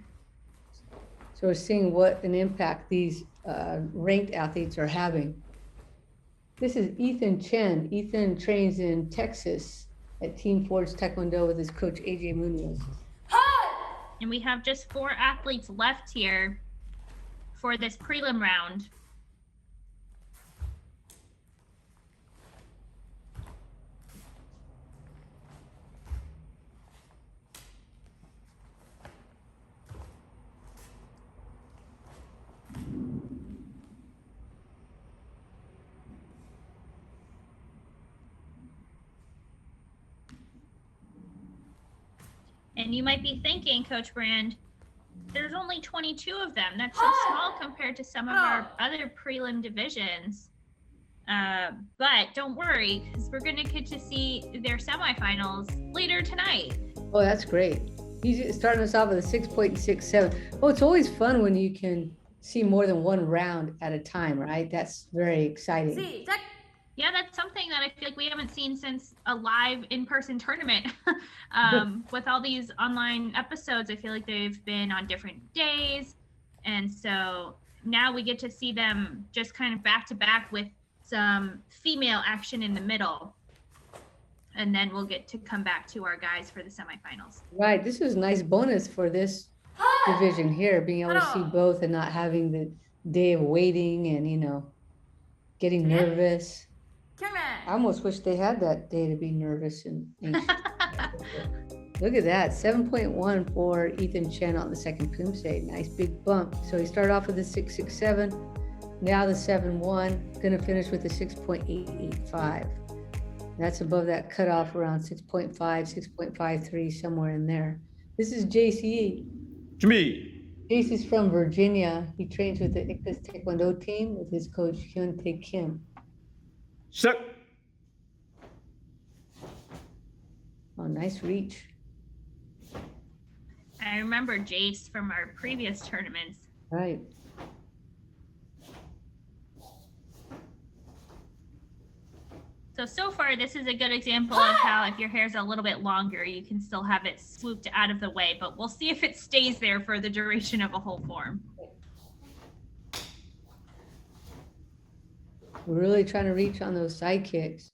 So we're seeing what an impact these ranked athletes are having. This is Ethan Chen. Ethan trains in Texas at Team Forge Taekwondo with his coach, AJ Munoz. And we have just 4 athletes left here for this prelim round. And you might be thinking, Coach Brand, there's only 22 of them. That's so small compared to some of our other prelim divisions. But don't worry, because we're going to get to see their semifinals later tonight. Oh, that's great. He's starting us off with a 6.67. Oh, it's always fun when you can see more than one round at a time, right? That's very exciting. Yeah, that's something that I feel like we haven't seen since a live in-person tournament. With all these online episodes, I feel like they've been on different days. And so now we get to see them just kind of back to back with some female action in the middle. And then we'll get to come back to our guys for the semifinals. Right. This is a nice bonus for this division here, being able to see both and not having the day of waiting and, you know, getting nervous. I almost wish they had that day to be nervous and anxious. Look at that, 7.1 for Ethan Chen on the second Poomsae. Nice big bump. So he started off with a 6.67, now the 7.1, gonna finish with a 6.885. That's above that cutoff around 6.5, 6.53, somewhere in there. This is JC. 준비. JC's from Virginia. He trains with the ICTAS Taekwondo team with his coach Hyun Tae Kim. 시작. Oh, nice reach. I remember Jace from our previous tournaments. Right. So far, this is a good example of how if your hair's a little bit longer, you can still have it swooped out of the way, but we'll see if it stays there for the duration of a whole form. We're really trying to reach on those side kicks.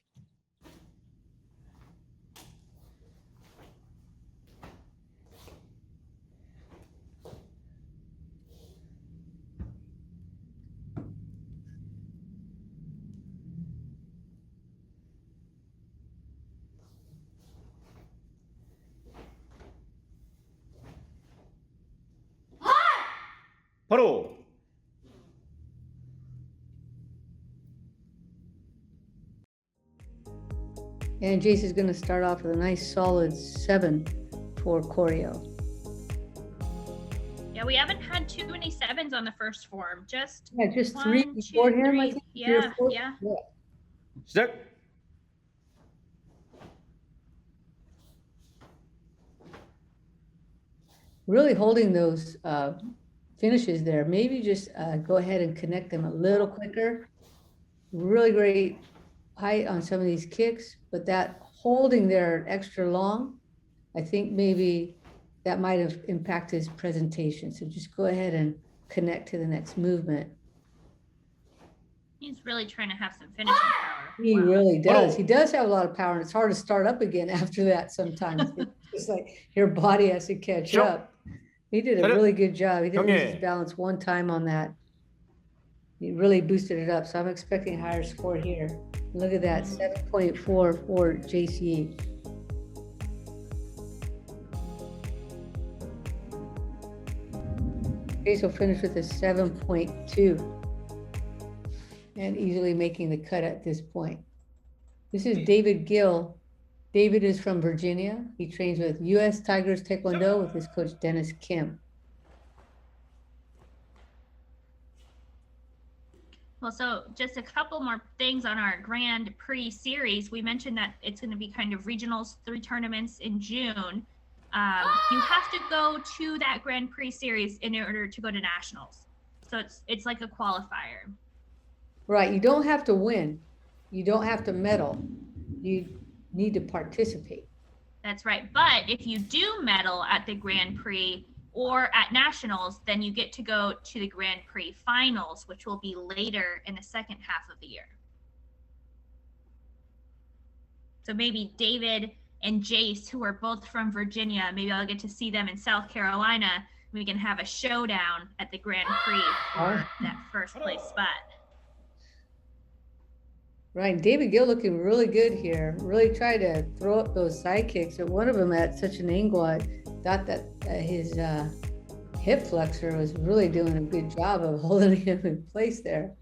바로. And Jace is going to start off with a nice solid 7 for choreo. Yeah, we haven't had too many 7s on the first form. Just Yeah, just 1, 3 2, before him, 3. I think. Yeah, yeah. 시작. Really holding those finishes there. Maybe just go ahead and connect them a little quicker. Really great height on some of these kicks, but that holding there extra long, I think maybe that might have impacted his presentation. So just go ahead and connect to the next movement. He's really trying to have some finishing power. He Wow. really does. Oh. He does have a lot of power, and it's hard to start up again after that sometimes. It's like your body has to catch Sure. up. He did a Shut it. really good job. He didn't lose Okay. his balance one time on that. He really boosted it up. So I'm expecting a higher score here. Look at that, 7.4 for JCE. Chase will finish with a 7.2 and easily making the cut at this point. This is David Gill. David is from Virginia. He trains with US Tigers Taekwondo with his coach Dennis Kim. Well, so just a couple more things on our Grand Prix series. We mentioned that it's going to be kind of regionals, 3 tournaments in June. You have to go to that Grand Prix series in order to go to nationals. So it's like a qualifier. Right, you don't have to win. You don't have to medal. You need to participate. That's right. But if you do medal at the Grand Prix or at nationals, then you get to go to the Grand Prix finals, which will be later in the second half of the year. So maybe David and Jace, who are both from Virginia, maybe I'll get to see them in South Carolina. We can have a showdown at the Grand Prix for that first place spot. Right, David Gill looking really good here. Really tried to throw up those side kicks, but one of them at such an angle, I thought that his hip flexor was really doing a good job of holding him in place there.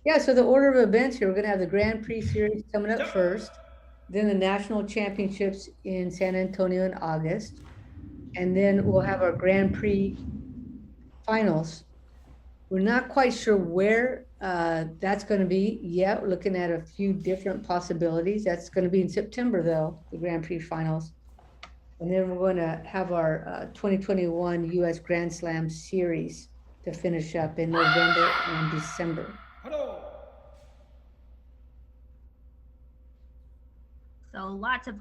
Yeah, so the order of events here, we're going to have the Grand Prix series coming up first, then the national championships in San Antonio in August, and then we'll have our Grand Prix finals. We're not quite sure where that's going to be yet. We're looking at a few different possibilities. That's going to be in September, though, the Grand Prix finals. And then we're going to have our 2021 US Grand Slam series to finish up in November and December. So lots of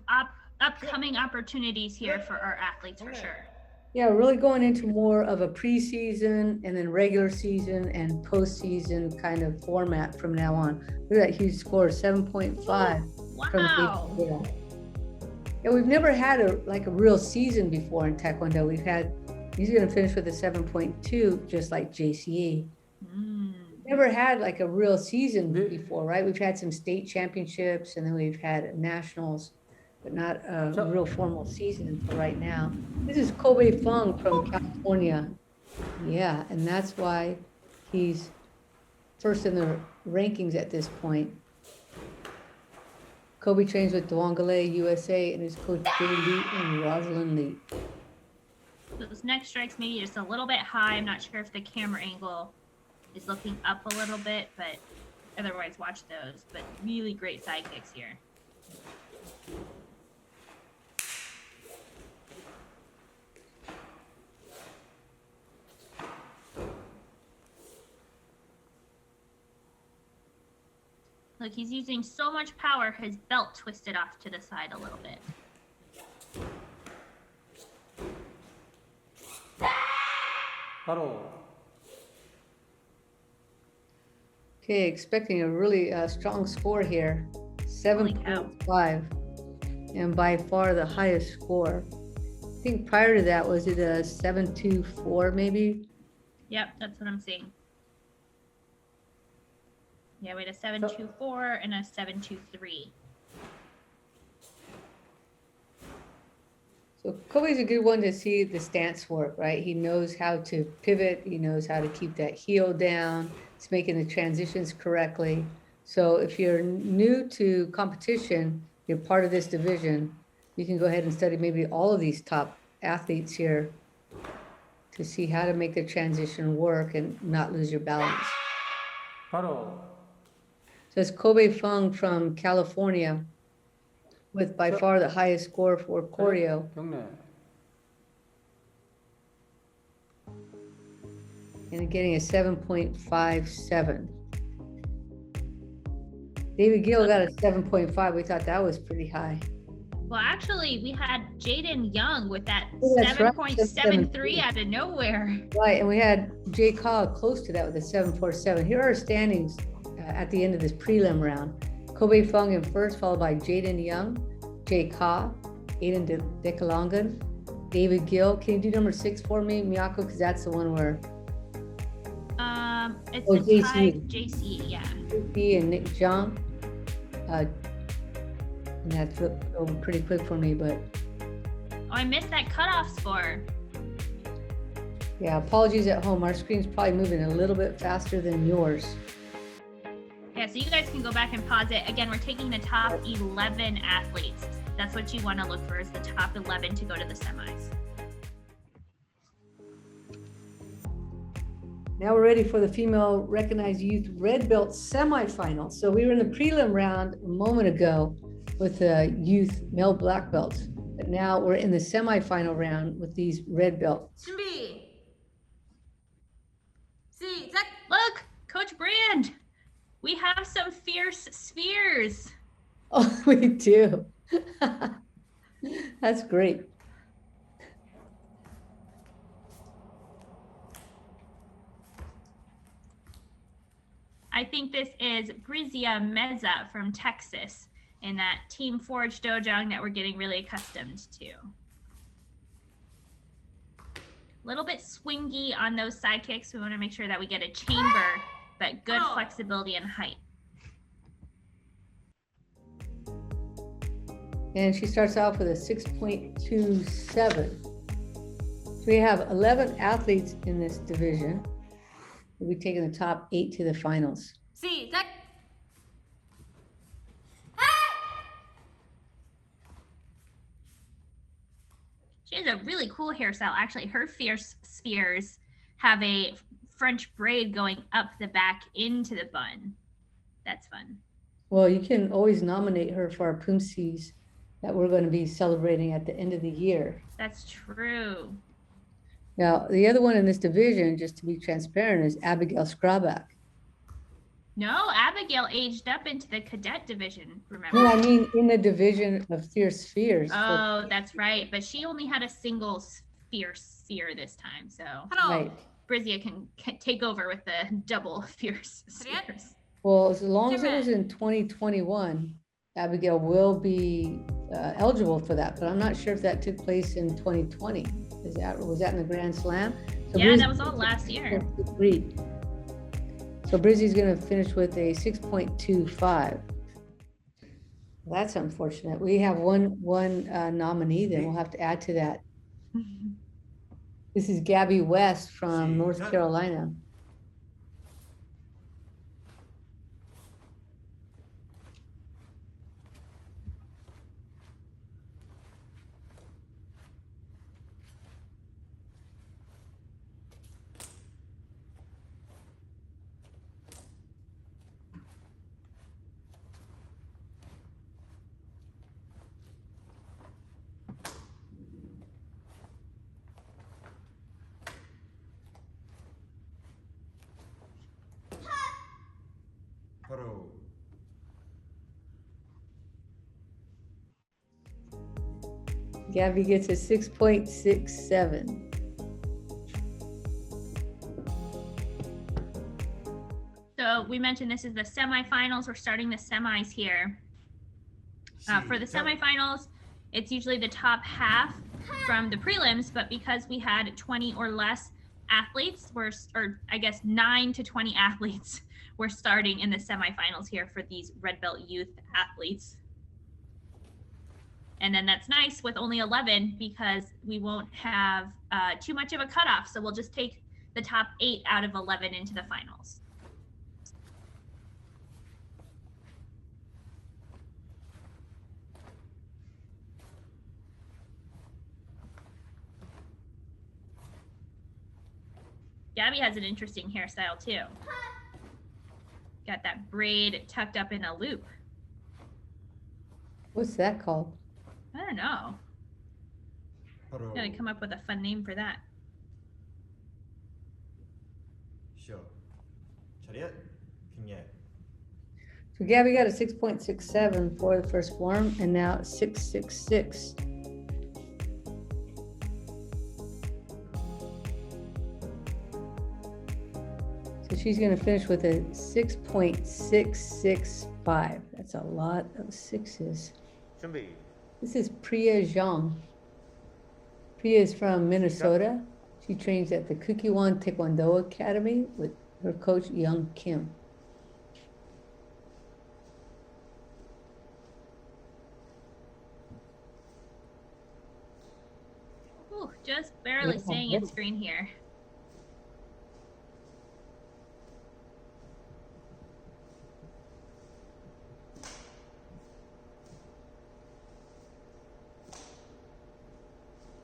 upcoming opportunities here for our athletes for sure. Yeah, we're really going into more of a preseason and then regular season and postseason kind of format from now on. Look at that huge score, 7.5. Wow. Yeah, we've never had a real season before in Taekwondo. He's going to finish with a 7.2, just like JCE. Never had like a real season before, right? We've had some state championships and then we've had nationals, but not a real formal season for right now. This is Kobe Fung from California. Yeah, and that's why he's first in the rankings at this point. Kobe trains with Duangale, USA, and his coach Jay Lee and Rosalind Lee. Those neck strikes maybe just a little bit high. I'm not sure if the camera angle is looking up a little bit, but otherwise watch those. But really great side kicks here. Look, he's using so much power, his belt twisted off to the side a little bit. Okay, expecting a really strong score here, 7.5, and by far the highest score. I think prior to that, was it a 7.24 maybe? Yep, that's what I'm seeing. Yeah, we had a 7.24 and a 7.23. So Kobe's a good one to see the stance work, right? He knows how to pivot. He knows how to keep that heel down. He's making the transitions correctly. So if you're new to competition, you're part of this division, you can go ahead and study maybe all of these top athletes here to see how to make the transition work and not lose your balance. 바로 So it's Kobe Fung from California with by far the highest score for choreo. 경례. And getting a 7.57. David Gill got a 7.5. We thought that was pretty high. Well, actually, we had Jaden Young with that Oh, that's right. 7.73 out of nowhere. Right, and we had Jay Ka close to that with a 7.47. Here are our standings at the end of this prelim round. Kobe Fung in first, followed by Jaden Young, Jay Ka, Aiden Dekalongan, David Gill. Can you do number 6 for me, Miyako? Because that's the one where It's Oh, a tie JC. JC, yeah. he and Nick Zhang. And that flipped over pretty quick for me, but Oh, I missed that cutoff score. yeah, apologies at home. Our screen's probably moving a little bit faster than yours. Yeah, so you guys can go back and pause it. Again, we're taking the top 11 athletes. That's what you want to look for, is the top 11 to go to the semis. Now we're ready for the female recognized youth red belt semifinal. So we were in the prelim round a moment ago with the youth male black belts, but now we're in the semifinal round with these red belts. 준비 시작. Look, Coach Brand, we have some fierce spheres. Oh, we do. That's great. I think this is Brizia Meza from Texas in that Team Forge Dojang that we're getting really accustomed to. A little bit swingy on those side kicks. We want to make sure that we get a chamber, but good flexibility and height. And she starts off with a 6.27. So we have 11 athletes in this division. We'll be taking the top 8 to the finals. 시작. She has a really cool hairstyle. Actually, her fierce spheres have a French braid going up the back into the bun. That's fun. Well, you can always nominate her for our Poomsaes that we're going to be celebrating at the end of the year. That's true. Now, the other one in this division, just to be transparent, is Abigail Skrabak. No, Abigail aged up into the cadet division, remember? No, I mean in the division of fierce spheres. Oh, that's right. But she only had a single fierce sphere this time. So Right. Brizia can take over with the double fierce spheres. Well, as long as it was in 2021, Abigail will be eligible for that, but I'm not sure if that took place in 2020. Was that in the Grand Slam? So Yeah, that was all last year. Agreed. So Brizzy's going to finish with a 6.25. That's unfortunate. We have one nominee, then we'll have to add to that. This is Gabby West from North Carolina. 바로 Gabby gets a 6.67. So we mentioned this is the semifinals. We're starting the semis here. For the semifinals, it's usually the top half from the prelims, but because we had 20 or less athletes, or I guess 9 to 20 athletes, we're starting in the semifinals here for these red belt youth athletes. And then that's nice with only 11 because we won't have too much of a cutoff. So we'll just take the top 8 out of 11 into the finals. Gabby has an interesting hairstyle too. Got that braid tucked up in a loop. What's that called? I don't know. 바로 Gotta come up with a fun name for that. 시작. 차렷. 경례. So Gabby got a 6.67 for the first form, and now it's 6.66. So she's going to finish with a 6.665. That's a lot of sixes. 준비. This is Priya Zhang. Priya is from Minnesota. She trains at the Kukiwon Taekwondo Academy with her coach, Young Kim. Ooh, just barely Yeah. staying in screen here.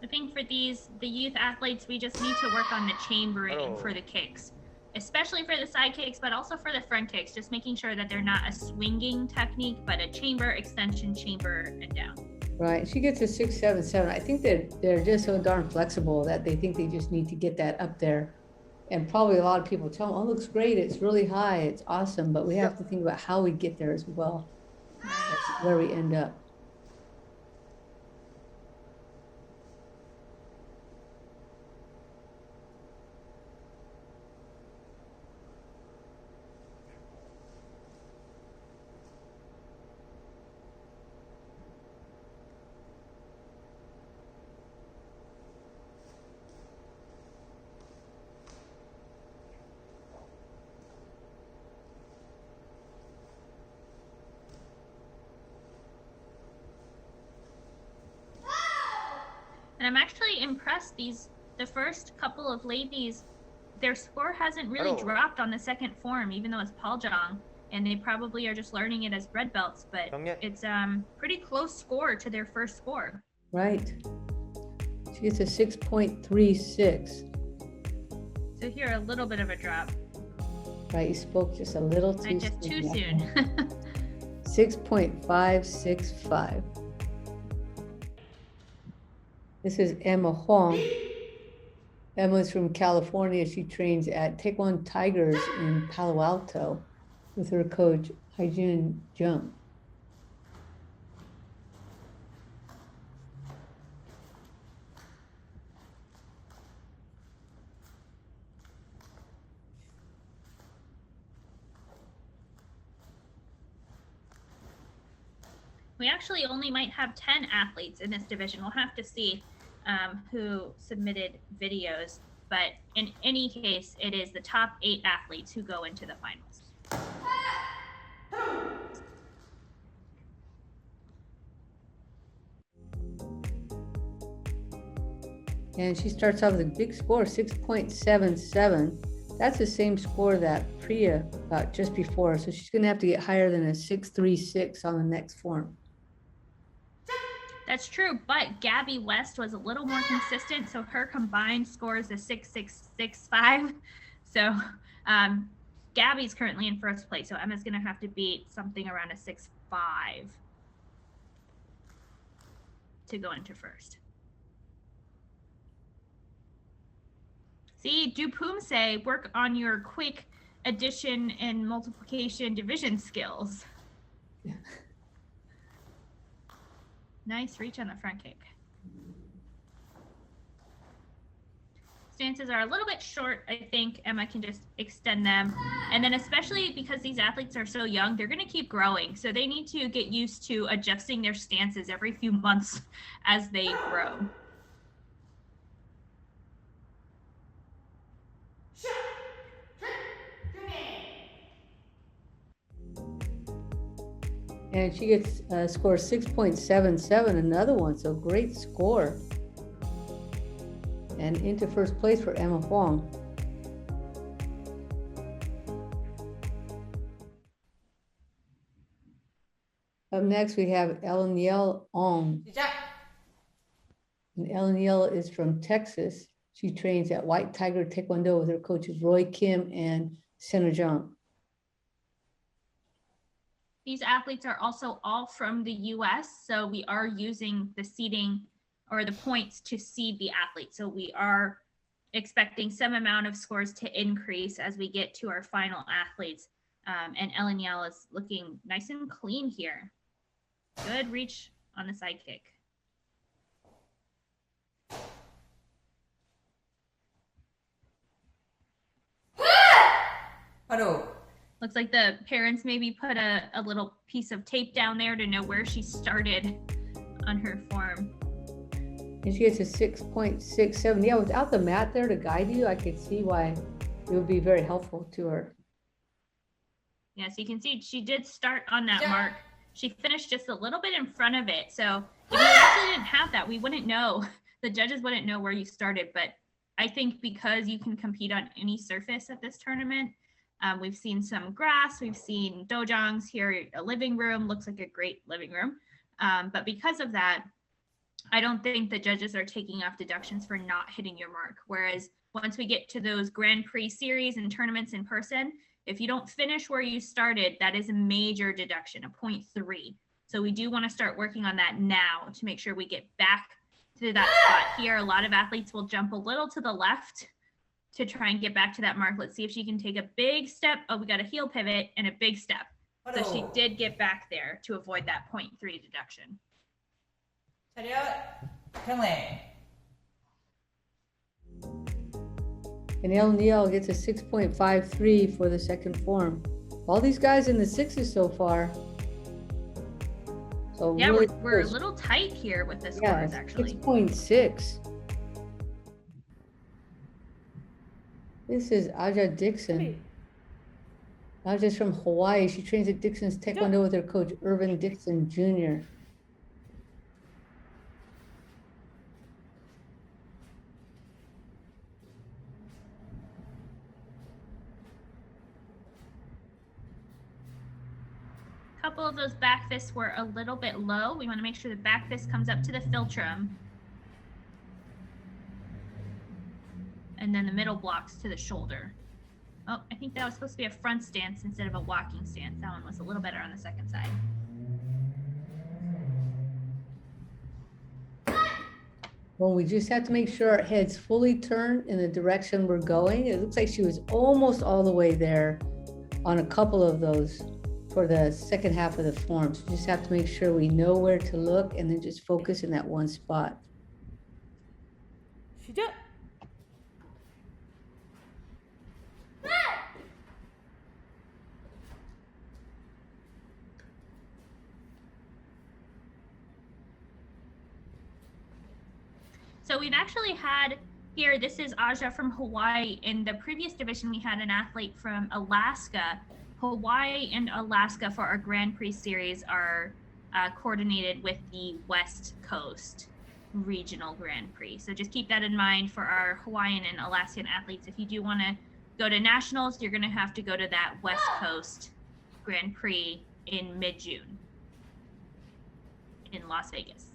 I think for the youth athletes, we just need to work on the chambering for the kicks, especially for the side kicks, but also for the front kicks, just making sure that they're not a swinging technique, but a chamber, extension, chamber, and down. Right. She gets a 6.77. I think that they're just so darn flexible that they think they just need to get that up there. And probably a lot of people tell them, oh, it looks great. It's really high. It's awesome. But we have to think about how we get there as well. That's where we end up. And I'm actually impressed. The first couple of ladies, their score hasn't really dropped on the second form, even though it's Paljong, and they probably are just learning it as red belts. But it's pretty close score to their first score. Right. She gets a 6.36. So here, a little bit of a drop. Right. You spoke just a little too Just too soon. 6.565. This is Emma Huang. Emma's from California. She trains at Taekwondo Tigers in Palo Alto with her coach, Haijun Jung. We actually only might have 10 athletes in this division. We'll have to see who submitted videos, but in any case, it is the top 8 athletes who go into the finals. And she starts off with a big score, 6.77. That's the same score that Priya got just before. So she's going to have to get higher than a 6.36 on the next form. That's true, but Gabby West was a little more consistent, so her combined score is a 6.665. So Gabby's currently in first place, so Emma's going to have to beat something around a 6.5 to go into first. See, do Poomsae, work on your quick addition and multiplication division skills. Nice reach on the front kick. Stances are a little bit short. I think Emma can just extend them. And then especially because these athletes are so young, they're going to keep growing. So they need to get used to adjusting their stances every few months as they grow. And she gets score 6.77, another one, so great score. And into first place for Emma Huang. Up next, we have Eleniel Ong. And Eleniel is from Texas. She trains at White Tiger Taekwondo with her coaches Roy Kim and Senna Zhang. These athletes are also all from the US, so we are using the seeding or the points to seed the athletes. So we are expecting some amount of scores to increase as we get to our final athletes. And Eleniel is looking nice and clean here. Good reach on the side kick. Hello. Looks like the parents maybe put a little piece of tape down there to know where she started on her form. And she gets a 6.67. Yeah, without the mat there to guide you, I could see why it would be very helpful to her. Yeah, so you can see she did start on that mark. She finished just a little bit in front of it. So if you actually didn't have that, we wouldn't know. The judges wouldn't know where you started. But I think because you can compete on any surface at this tournament, we've seen some grass, we've seen dojangs here, a living room, looks like a great living room. But because of that, I don't think the judges are taking off deductions for not hitting your mark. Whereas once we get to those Grand Prix series and tournaments in person, if you don't finish where you started, that is a major deduction, a 0.3. So we do want to start working on that now to make sure we get back to that spot here. A lot of athletes will jump a little to the left to try and get back to that mark. Let's see if she can take a big step. Oh, we got a heel pivot and a big step. So she did get back there to avoid that 0.3 deduction. And Eleniel gets a 6.53 for the second form. All these guys in the sixes so far. So Yeah, really we're a close. little tight here with the scores, actually. 6.6. This is Aja Dixon. Aja's from Hawaii. She trains at Dixon's Taekwondo with her coach, Irvin Dixon Jr. Couple of those back fists were a little bit low. We want to make sure the back fist comes up to the philtrum. And then the middle blocks to the shoulder. Oh, I think that was supposed to be a front stance instead of a walking stance. That one was a little better on the second side. Well, we just have to make sure our head's fully turned in the direction we're going. It looks like she was almost all the way there on a couple of those for the second half of the form. So we just have to make sure we know where to look and then just focus in that one spot. So we've actually had here, this is Aja from Hawaii. In the previous division, we had an athlete from Alaska. Hawaii and Alaska for our Grand Prix series are coordinated with the West Coast Regional Grand Prix. So just keep that in mind for our Hawaiian and Alaskan athletes. If you do want to go to nationals, you're going to have to go to that West Coast Grand Prix in mid-June in Las Vegas.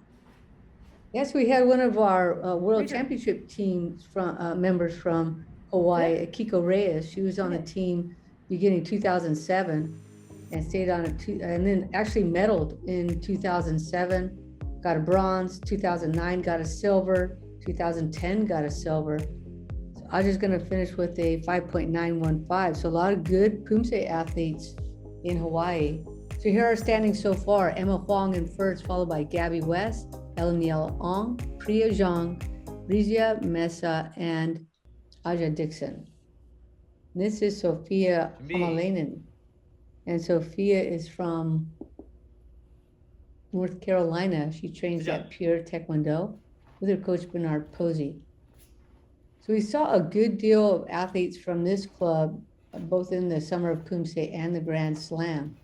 Yes, we had one of our World Championship teams from members from Hawaii, Kiko Reyes. She was on the team beginning 2007 and stayed on it, and then actually medaled in 2007, got a bronze, 2009 got a silver, 2010 got a silver. So I'm just going to finish with a 5.915. So a lot of good Poomsae athletes in Hawaii. So here are standings so far. Emma Huang in first, followed by Gabby West, Eleniel Ong, Priya Zhang, Rizia Mesa, and Aja Dixon. This is Sophia Hamalainen. And Sophia is from North Carolina. She trains at Pure Taekwondo with her coach Bernard Posey. So we saw a good deal of athletes from this club, both in the Summer of Poomsae and the Grand Slam.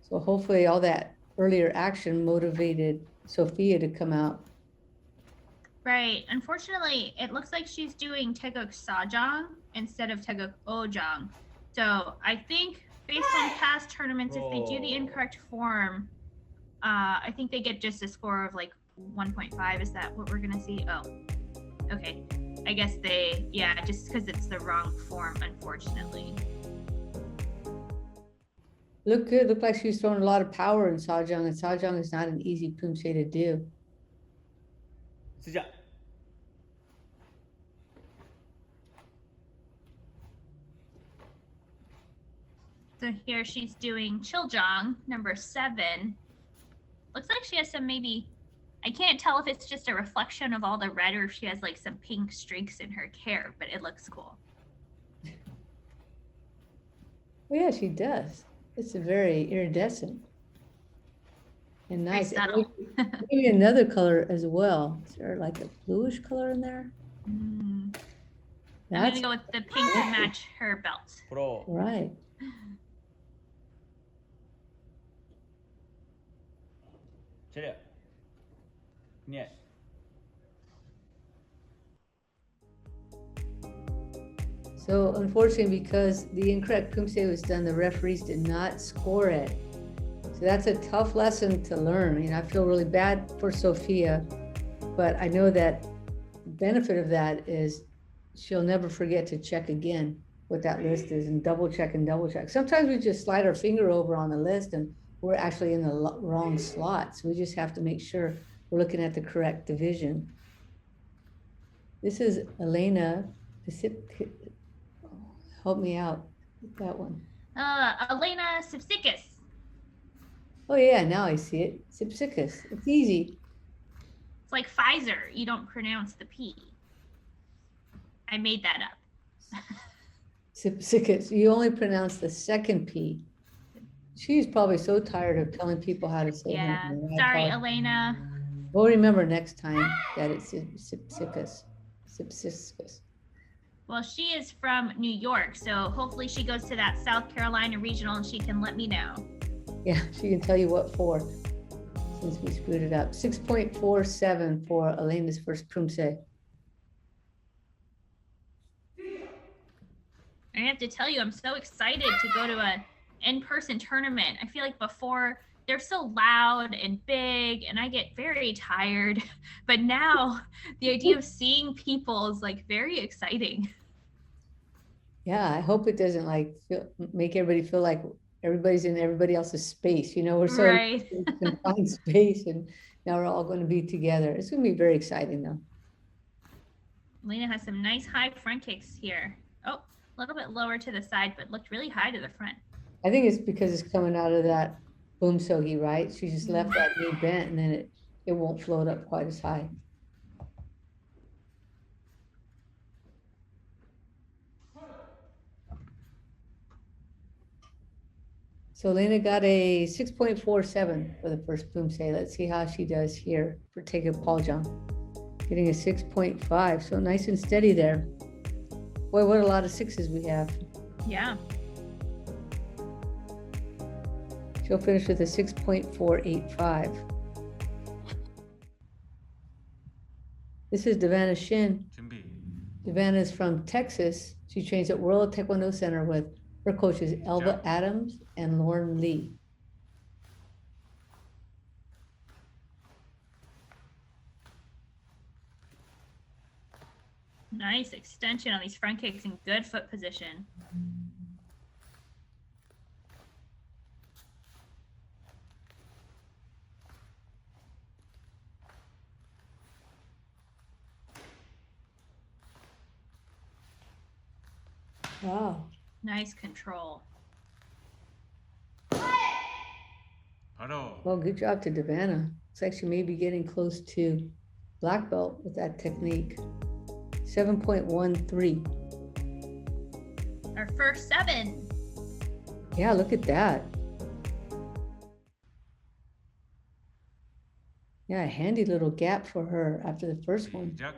So hopefully all that earlier action motivated Sophia to come out. Right. Unfortunately, it looks like she's doing Taeguk Sajang instead of Taeguk Ojang. So I think based on past tournaments, if they do the incorrect form, I think they get just a score of like 1.5. Is that what we're gonna see? Oh, okay. I guess they, yeah, just because it's the wrong form, unfortunately. Look good. Looked like she was throwing a lot of power in Sajang, and Sajang is not an easy Poomsae to do. 시작. So here she's doing Chiljang, number 7. Looks like she has some maybe, I can't tell if it's just a reflection of all the red or if she has like some pink streaks in her hair, but it looks cool. Well, yeah, she does. It's a very iridescent and Very nice. And subtle. maybe another color as well. Is there like a bluish color in there? I'm That's gonna go with the pink to match her belt. 프로. right. 차렷. 예. So unfortunately, because the incorrect Poomsae was done, the referees did not score it. So that's a tough lesson to learn. You know, I feel really bad for Sophia, but I know that the benefit of that is she'll never forget to check again what that list is and double check and double check. Sometimes we just slide our finger over on the list and we're actually in the wrong slot. So we just have to make sure we're looking at the correct division. This is Elena. Help me out with that one. Elena Sipsikis. Oh yeah, now I see it. Sipsikis. It's easy. It's like Pfizer. You don't pronounce the P. I made that up. Sipsikis. You only pronounce the second P. She's probably so tired of telling people how to say Yeah. her name. Sorry, Elena. We'll remember next time that it's Sipsikis. Sipsikis. Well, she is from New York, so hopefully she goes to that South Carolina regional and she can let me know. Yeah, she can tell you what for, since we screwed it up. 6.47 for Elena's first Poomsae. I have to tell you, I'm so excited to go to an in-person tournament. I feel like before they're so loud and big and I get very tired, but now the idea of seeing people is like very exciting. Yeah, I hope it doesn't like make everybody feel like everybody's in everybody else's space. You know, we're so Right. confined space, and now we're all going to be together. It's going to be very exciting, though. Lena has some nice high front kicks here. Oh, a little bit lower to the side, but looked really high to the front. I think it's because it's coming out of that Poomsae, right? She just left that knee bent, and then it won't float up quite as high. So Lena got a 6.47 for the first Poomsae. Let's see how she does here for Taeguk Paljang. Getting a 6.5, so nice and steady there. Boy, what a lot of sixes we have. Yeah. She'll finish with a 6.485. This is Devana Shin. 준비. Devana is from Texas. She trains at World Taekwondo Center with her coaches Elva Adams and Lauren Lee. Nice extension on these front kicks and good foot position. Wow. Nice control. 바로. Well, good job to Devana. Looks like she may be getting close to black belt with that technique. 7.13. Our first 7. Yeah, look at that. Yeah, a handy little gap for her after the first one. 시작.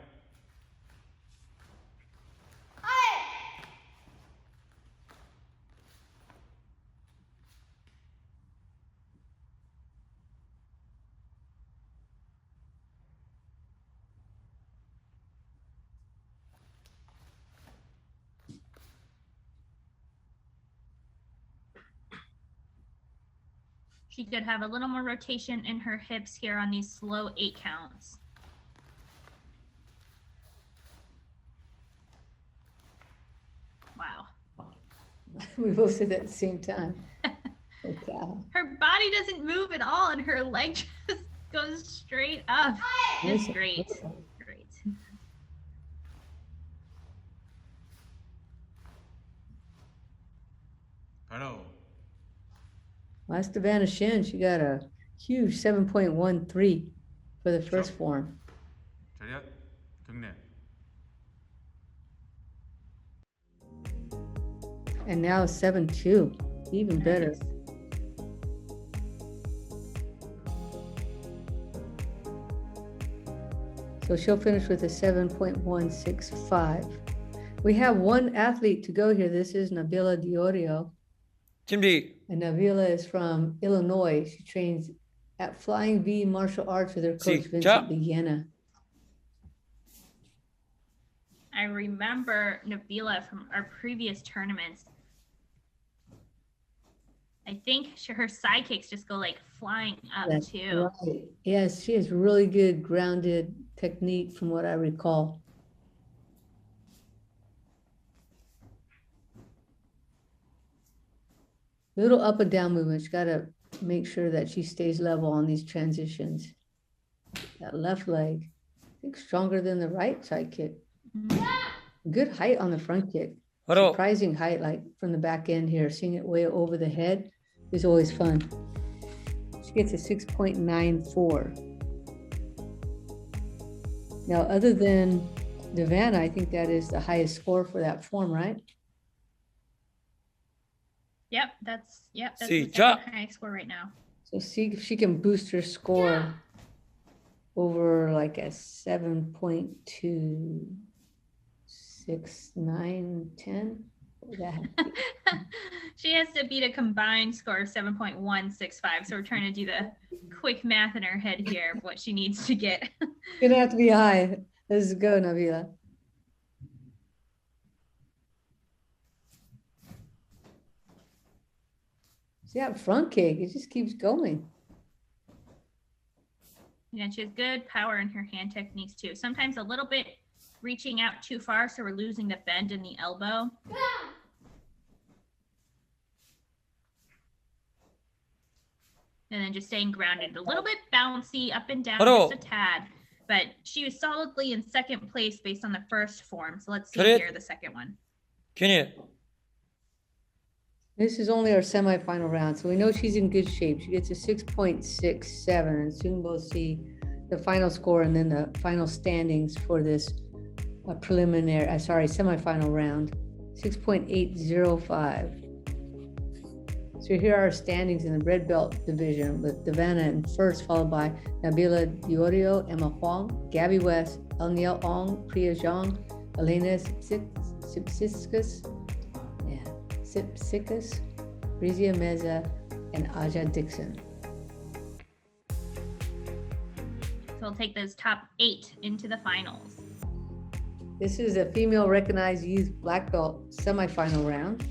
She could have a little more rotation in her hips here on these slow 8 counts. Wow. We both said that at the same time. Okay. Her body doesn't move at all and her leg just goes straight up. It's great. Great. 바로 Last Savannah Shin, she got a huge 7.13 for the first form. 차렷 경례 And now 7.2, even better. Nice. So she'll finish with a 7.165. We have one athlete to go here. This is Nabila Diorio. 준비 And Nabila is from Illinois. She trains at Flying V Martial Arts with her coach, 시작. Vincent Villena. I remember Nabila from our previous tournaments. I think her side kicks just go like flying up That's too. right. Yes, she has really good grounded technique from what I recall. Little up and down movement. She's got to make sure that she stays level on these transitions. That left leg, I think stronger than the right side kick. Good height on the front kick. 바로 Surprising height, like from the back end here. Seeing it way over the head is always fun. She gets a 6.94. Now, other than Savannah, I think that is the highest score for that form, right? Yep, that's the 시작. second highest score right now. So see if she can boost her score over like a 7.2, 6, 9, 10. What would that have to be? She has to beat a combined score of 7.165. So we're trying to do the quick math in our head here of what she needs to get. Gonna have to be high. Let's go, Nabila. See that front kick? It just keeps going. And she has good power in her hand techniques too. Sometimes a little bit reaching out too far, so we're losing the bend in the elbow. And then just staying grounded. A little bit bouncy, up and down, 바로. just a tad. But she was solidly in second place based on the first form. So let's see 차렷. here the second one. 경례 This is only our semifinal round, so we know she's in good shape. She gets a 6.67, and soon we'll see the final score and then the final standings for this semifinal round. 6.805. So here are our standings in the red belt division with Savannah in first, followed by Nabila Diorio, Emma Huang, Gabby West, Elniel Ong, Priya Zhang, Elena Sipsiskas, Rizia Meza, and Aja Dixon. So we'll take those top 8 into the finals. This is a female recognized youth black belt semifinal round.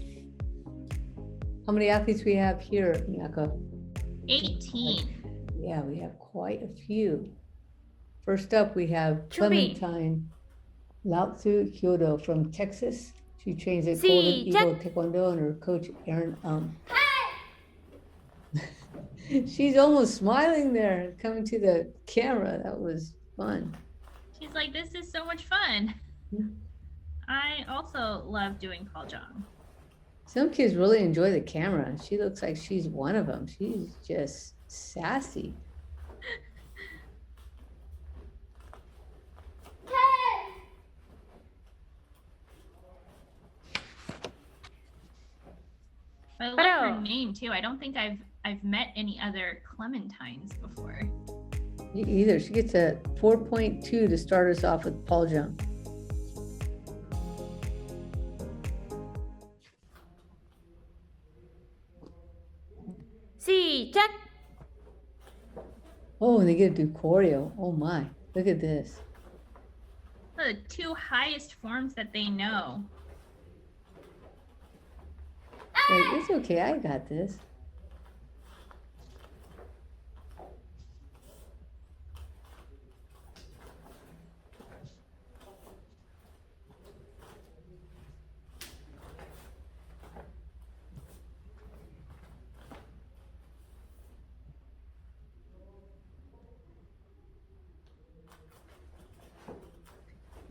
How many athletes we have here, Miyako? 18. Yeah, we have quite a few. First up, we have 준비. Clementine Lao-Tzu Hyodo from Texas. She trains at Golden Eagle Taekwondo and her coach, Aaron She's almost smiling there, coming to the camera. That was fun. She's like, this is so much fun. I also love doing Paljong. Some kids really enjoy the camera. She looks like she's one of them. She's just sassy. I love her name too. I don't think I've met any other Clementines before. Me either. She gets a 4.2 to start us off with Paul Jung. 시작. Oh, and they get to do choreo. Oh my, look at this. The 2 highest forms that they know. Like, it's okay, I got this.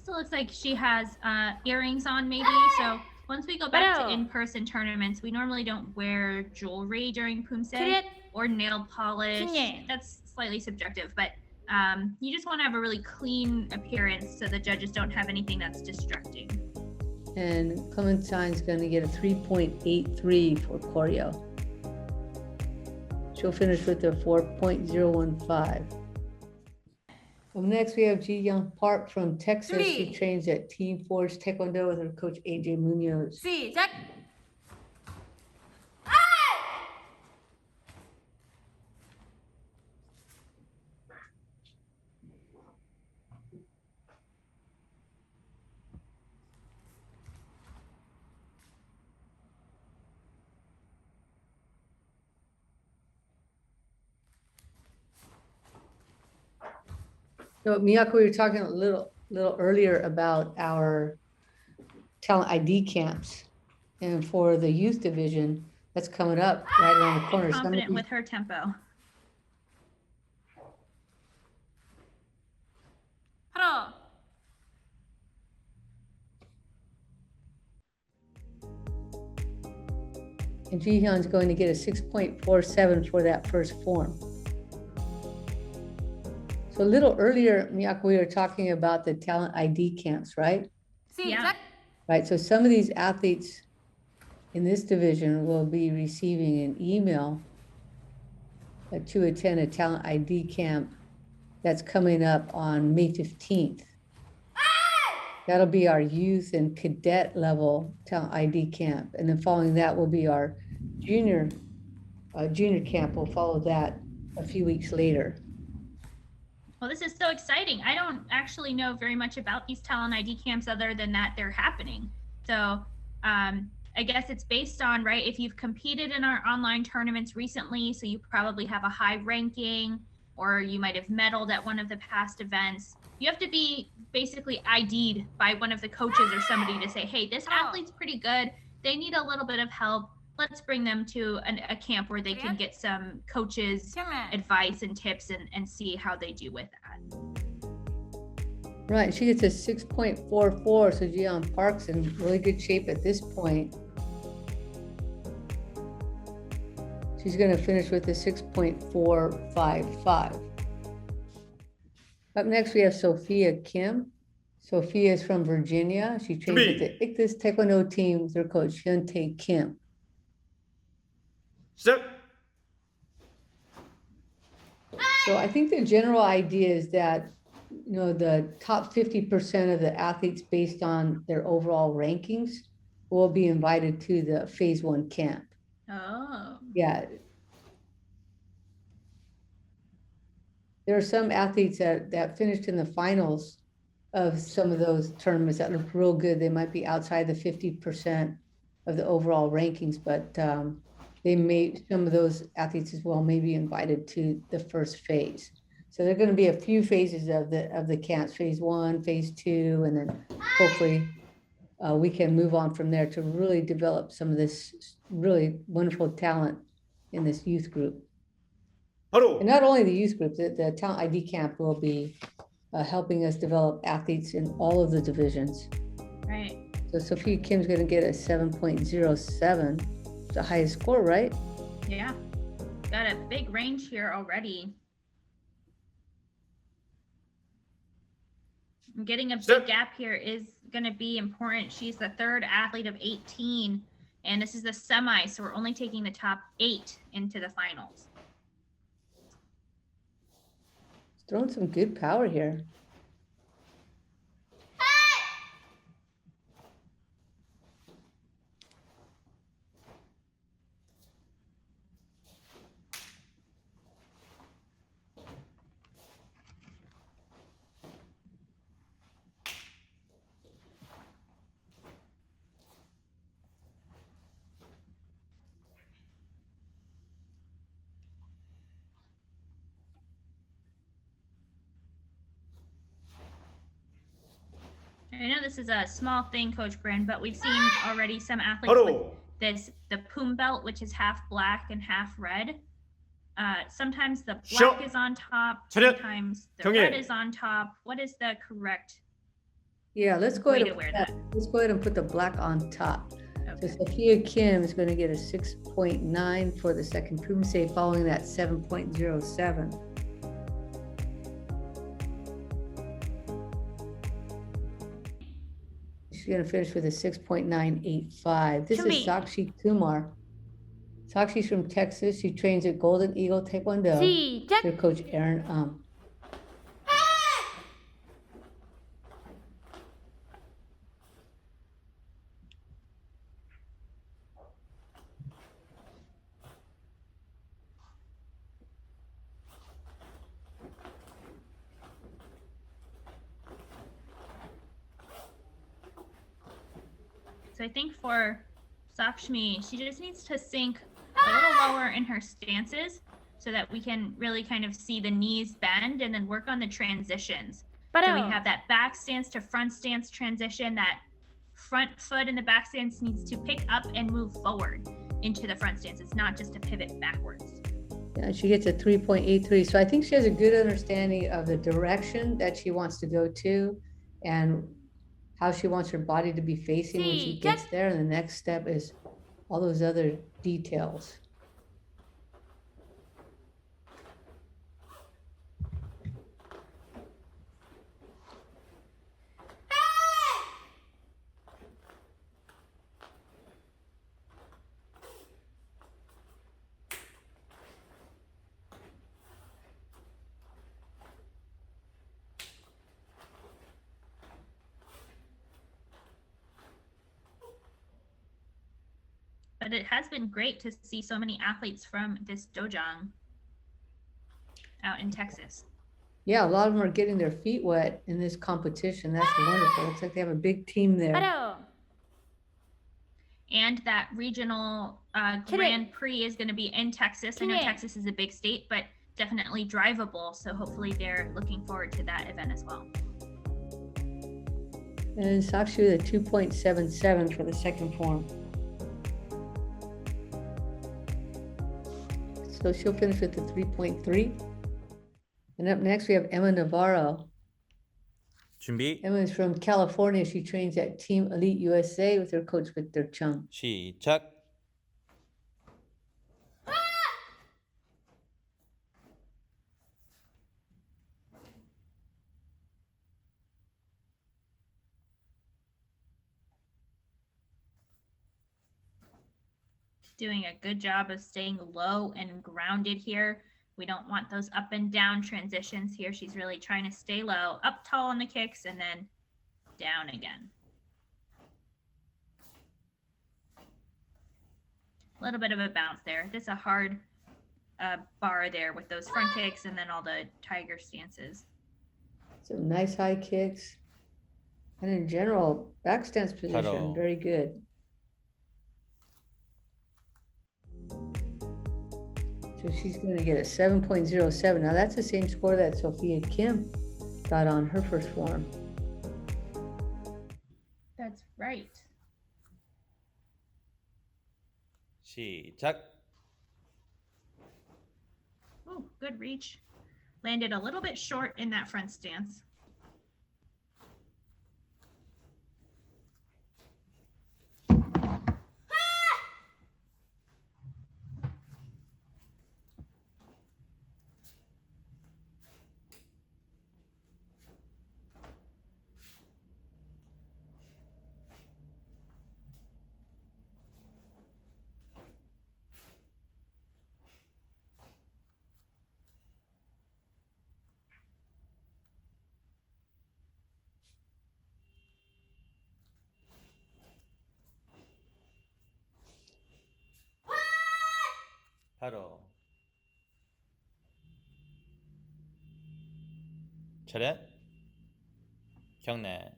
still looks like she has earrings on maybe. So once we go back to in-person tournaments, we normally don't wear jewelry during Poomsae or nail polish. That's slightly subjective, but you just want to have a really clean appearance so the judges don't have anything that's distracting. And Clementine's going to get a 3.83 for choreo. She'll finish with a 4.015. Up next, we have Ji Young Park from Texas. She trains at Team Forge Taekwondo with her coach AJ Munoz. 시작. So Miyako, we were talking a little earlier about our talent ID camps, and for the youth division, that's coming up right around the corner. Confident with her tempo. 하나. And Jihyun's going to get a 6.47 for that first form. So a little earlier, Miyako, we were talking about the talent ID camps, right? Yeah. Right, so some of these athletes in this division will be receiving an email to attend a talent ID camp that's coming up on May 15th. That'll be our youth and cadet level talent ID camp. And then following that will be our junior camp. We'll follow that a few weeks later. Well, this is so exciting. I don't actually know very much about these talent ID camps other than that they're happening. So I guess it's based on, right, if you've competed in our online tournaments recently, so you probably have a high ranking, or you might have medaled at one of the past events. You have to be basically ID'd by one of the coaches or somebody to say, hey, this athlete's pretty good. They need a little bit of help. Let's bring them to a camp where they can get some coaches' advice and tips and see how they do with that. Right, she gets a 6.44, so Jihyun Park's in really good shape at this point. She's going to finish with a 6.455. Up next, we have Sophia Kim. Sophia is from Virginia. She trains with the Ichthus Taekwondo team with her coach Hyun-tae Kim. 시작. So I think the general idea is that, you know, the top 50% of the athletes based on their overall rankings will be invited to the phase 1 camp. Oh. Yeah. There are some athletes that finished in the finals of some of those tournaments that look real good. They might be outside the 50% of the overall rankings, but some of those athletes as well may be invited to the first phase. So there are going to be a few phases of the camps, phase 1, phase 2, and then hopefully we can move on from there to really develop some of this really wonderful talent in this youth group. And not only the youth group, the talent ID camp will be helping us develop athletes in all of the divisions. Right. So Sophia Kim's going to get a 7.07, the highest score, right? Yeah. Got a big range here already. Getting a big gap here is going to be important. She's the third athlete of 18, and this is the semi, so we're only taking the top 8 into the finals. Throwing some good power here. I know this is a small thing, Coach Brand, but we've seen already some athletes with the Poom belt, which is half black and half red. Sometimes the black is on top, sometimes the red is on top. What is the correct Yeah, let's go way ahead to and wear put that. let's go ahead and put the black on top. So Okay. Sophia Kim is going to get a 6.9 for the second Poomsae, following that 7.07. She's going to finish with a 6.985. This is Chumbi. Sakshi Kumar. Sakshi's from Texas. She trains at Golden Eagle Taekwondo. 시작. Her coach Aaron So I think for Sakshmi, she just needs to sink a little lower in her stances so that we can really kind of see the knees bend and then work on the transitions. So we have that back stance to front stance transition. That front foot in the back stance needs to pick up and move forward into the front stance. It's not just to pivot backwards. Yeah, she gets a 3.83. So I think she has a good understanding of the direction that she wants to go to and how she wants her body to be facing when she gets there. And the next step is all those other details. But it has been great to see so many athletes from this dojang out in Texas. Yeah, a lot of them are getting their feet wet in this competition. That's wonderful. Looks like they have a big team there. And that regional Grand Prix is going to be in Texas. I know Texas is a big state, but definitely drivable. So hopefully they're looking forward to that event as well. And Sakshi with a 2.77 for the second form. So she'll finish with a 3.3. And up next, we have Emma Navarro. 준비. Emma is from California. She trains at Team Elite USA with her coach, Victor Chung. 시작. Doing a good job of staying low and grounded here. We don't want those up and down transitions here. She's really trying to stay low, up tall on the kicks, and then down again. A little bit of a bounce there. This is a hard bar there with those front kicks and then all the tiger stances. Some nice high kicks. And in general, back stance position, Hello. very good. So she's going to get a 7.07. Now that's the same score that Sophia Kim got on her first form. That's right. 시작. Oh, good reach. Landed a little bit short in that front stance. 바로. 차렷. 경례.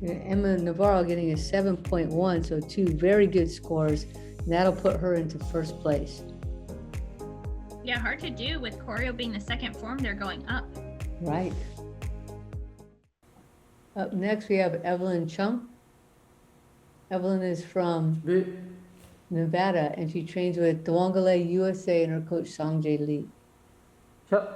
Emma Navarro getting a 7.1, so two very good scores. And that'll put her into first place. Yeah, hard to do with choreo being the second form. They're going up. Right. Up next, we have Evelyn Chung. Evelyn is from Nevada, and she trains with Dwangale USA and her coach Sangjay Lee. 자,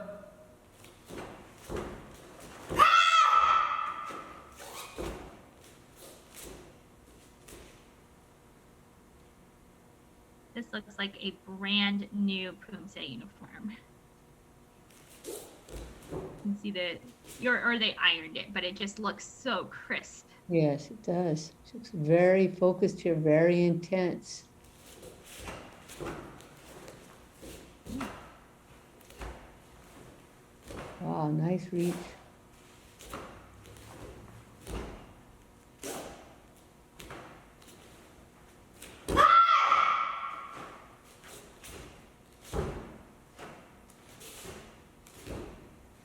This looks like a brand new Poomsae uniform. You can see or they ironed it, but it just looks so crisp. Yes, it does. She looks very focused here, very intense. Wow, nice reach.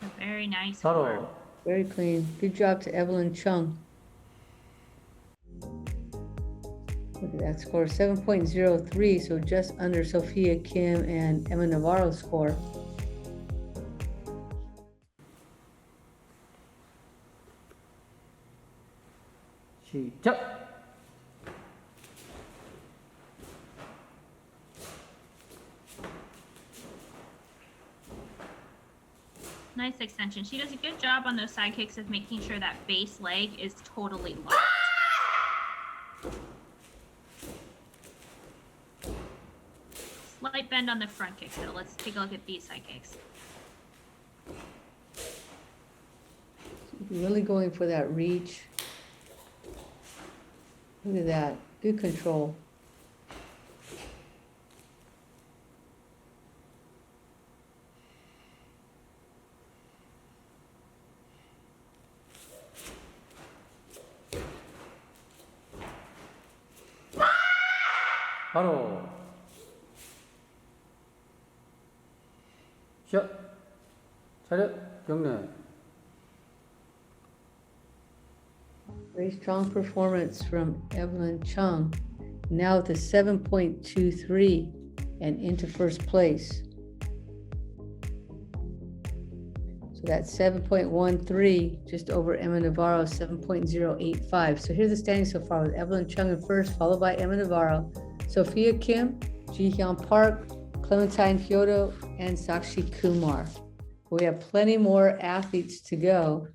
A very nice 바로 form. Very clean. Good job to Evelyn Chung. Look at that score, 7.03, so just under Sophia Kim and Emma Navarro's score. 시작. Nice extension. She does a good job on those side kicks of making sure that base leg is totally locked. Slight bend on the front kick, so let's take a look at these side kicks. Really going for that reach. Look at that, good control. 바로 샷. 차렷. 경례. Very strong performance from Evelyn Chung. Now with a 7.23 and into first place. So that's 7.13, just over Emma Navarro, 7.085. So here's the standings so far with Evelyn Chung in first, followed by Emma Navarro, Sophia Kim, Ji-hyun Park, Clementine Hyodo, and Sakshi Kumar. We have plenty more athletes to go.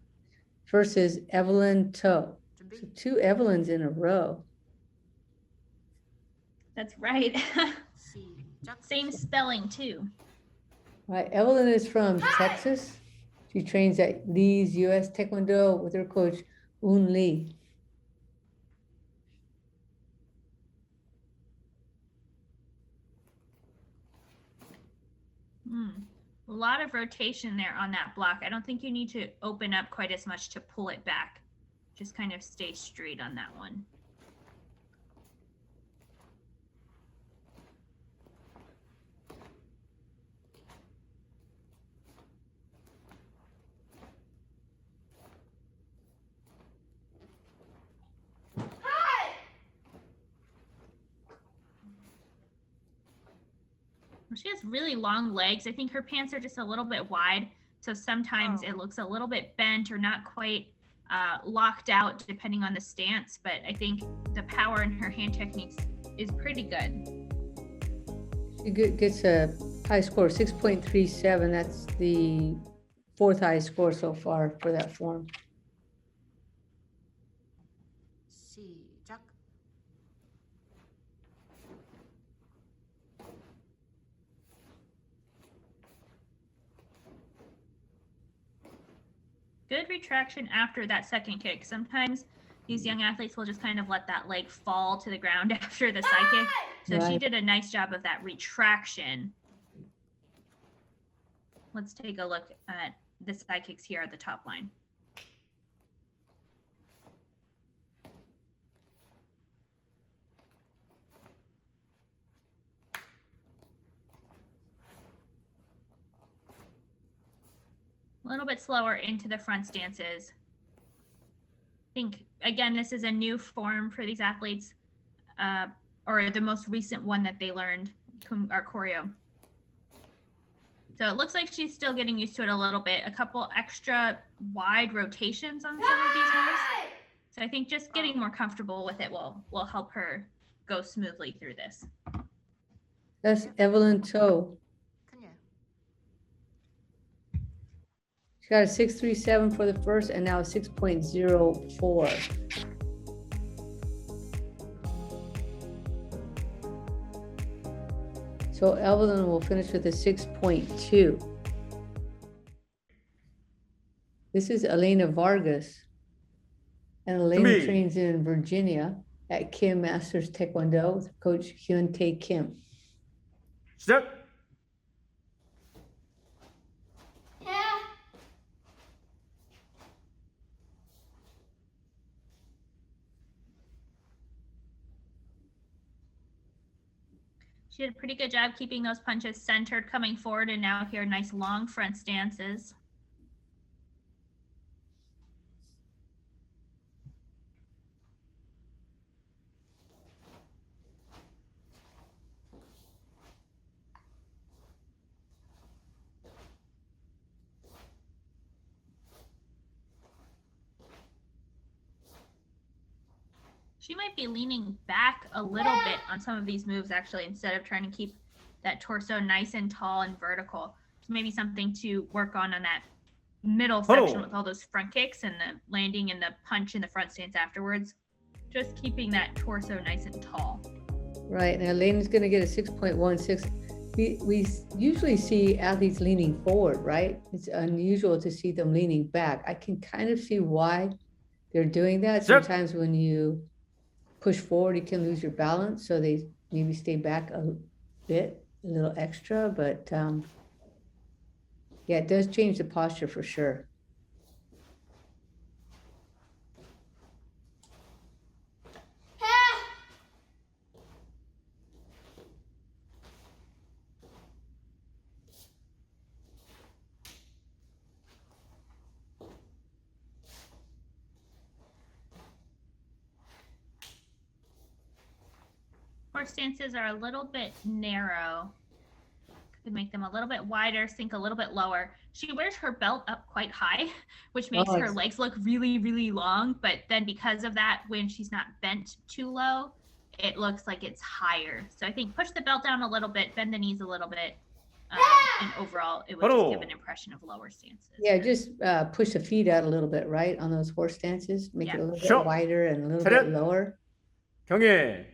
First is Evelyn To. So 2 Evelyns in a row. That's right. Same spelling too. Right, Evelyn is from Texas. She trains at Lee's US Taekwondo with her coach, Un Lee. A lot of rotation there on that block. I don't think you need to open up quite as much to pull it back. Just kind of stay straight on that one. She has really long legs. I think her pants are just a little bit wide, so sometimes it looks a little bit bent or not quite locked out depending on the stance, but I think the power in her hand techniques is pretty good. She gets a high score, 6.37. That's the 4th highest score so far for that form. 시작. Good retraction after that second kick. Sometimes these young athletes will just kind of let that leg fall to the ground after the side kick. So she Right. did a nice job of that retraction. Let's take a look at the side kicks here at the top line. A little bit slower into the front stances. I think, again, this is a new form for these athletes, or the most recent one that they learned, our choreo. So it looks like she's still getting used to it a little bit. A couple extra wide rotations on some of these moves. So I think just getting more comfortable with it will help her go smoothly through this. That's Evelyn To. 큰일. She got a 6.37 for the first and now a 6.04. So Evelyn will finish with a 6.2. This is Elena Vargas. And Elena 준비. trains in Virginia at Kim Masters Taekwondo with Coach Hyun Tae Kim. 시작. She did a pretty good job keeping those punches centered, coming forward, and now here nice long front stances. She might be leaning back a little bit on some of these moves, actually, instead of trying to keep that torso nice and tall and vertical. So maybe something to work on that middle section with all those front kicks and the landing and the punch in the front stance afterwards. Just keeping that torso nice and tall. Right, now Elena's gonna get a 6.16. We usually see athletes leaning forward, right? It's unusual to see them leaning back. I can kind of see why they're doing that. Sometimes when you push forward, you can lose your balance. So they maybe stay back a bit, a little extra, but yeah, it does change the posture for sure. Horse stances are a little bit narrow. Could make them a little bit wider, sink a little bit lower. She wears her belt up quite high, which makes her legs look really, really long. But then because of that, when she's not bent too low, it looks like it's higher. So I think push the belt down a little bit, bend the knees a little bit. And overall, it would just give an impression of lower stances. Yeah, just push the feet out a little bit, right? On those horse stances, make it a little bit wider and a little bit lower. 경례.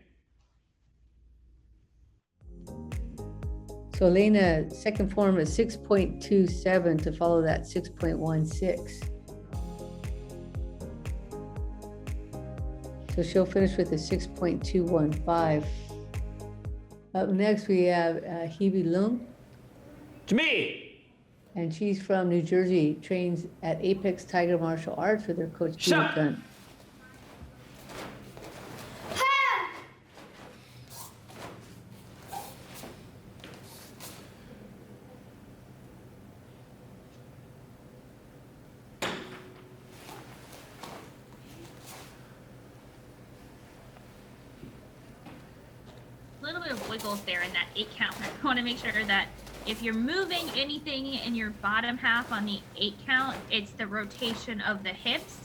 So Elena, second form is 6.27 to follow that 6.16. So she'll finish with a 6.215. Up next, we have Hebe Lung, 준비. and she's from New Jersey, trains at Apex Tiger Martial Arts with her coach, Peter Shot. Gunn. A little bit of wiggles there in that 8 count. I want to make sure that if you're moving anything in your bottom half on the 8 count, it's the rotation of the hips.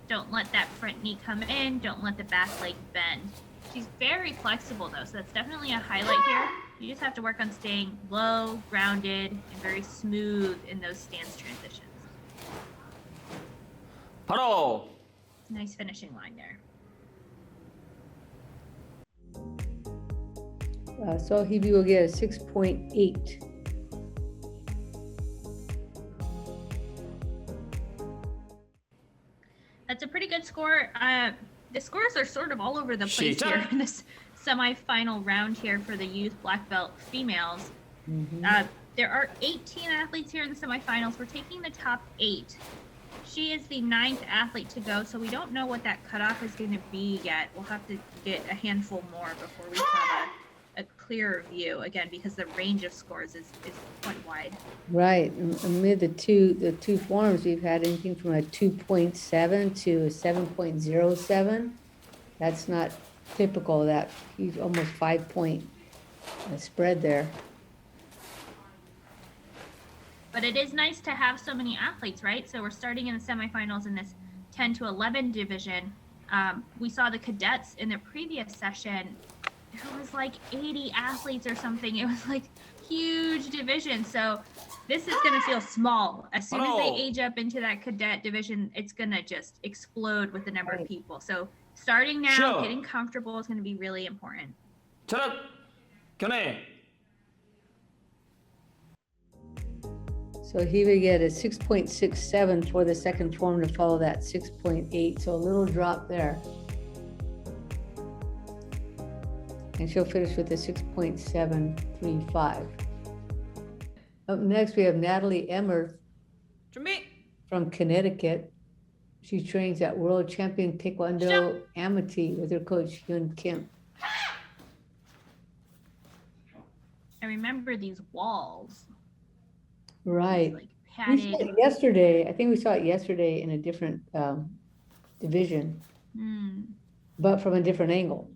Don't let that front knee come in. Don't let the back leg bend. She's very flexible though, so that's definitely a highlight here. You just have to work on staying low, grounded, and very smooth in those stance transitions. 바로. Nice finishing line there. So Hebe will get a 6.8. That's a pretty good score. The scores are sort of all over the place here in this semifinal round here for the youth black belt females. There are 18 athletes here in the semifinals. We're taking the top 8. She is the 9th athlete to go, so we don't know what that cutoff is going to be yet. We'll have to get a handful more before we have a clearer view, again, because the range of scores is quite wide. Right. Amid the two forms, we've had anything from a 2.7 to a 7.07. That's not typical of that. He's almost 5-point spread there. But it is nice to have so many athletes, right? So we're starting in the semifinals in this 10 to 11 division. We saw the cadets in the previous session. There was like 80 athletes or something. It was like huge division. So this is going to feel small. As soon as they age up into that cadet division, it's going to just explode with the number of people. So starting now, getting comfortable is going to be really important. 철학. 견해. So he would get a 6.67 for the second form to follow that 6.8. So a little drop there. And she'll finish with a 6.735. Up next, we have Natalie Emmer from Connecticut. She trains at World Champion Taekwondo Amity with her coach, Yun Kim. I remember these walls. Right. Like We saw padded. it yesterday. I think we saw it yesterday in a different division, but from a different angle.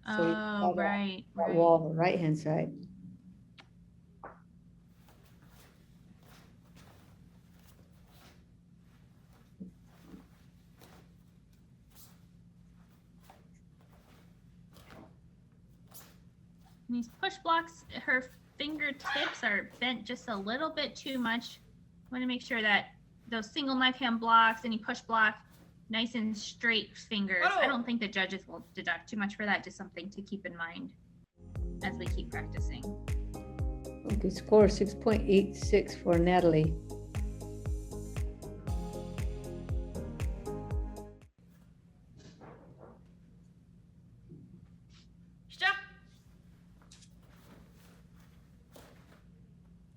So you saw Oh, right, that right. wall on the right-hand side. These push blocks, her fingertips are bent just a little bit too much. Want to make sure that those single knife hand blocks, any push block, nice and straight fingers. I don't think the judges will deduct too much for that, just something to keep in mind as we keep practicing. Okay, score 6.86 for Natalie.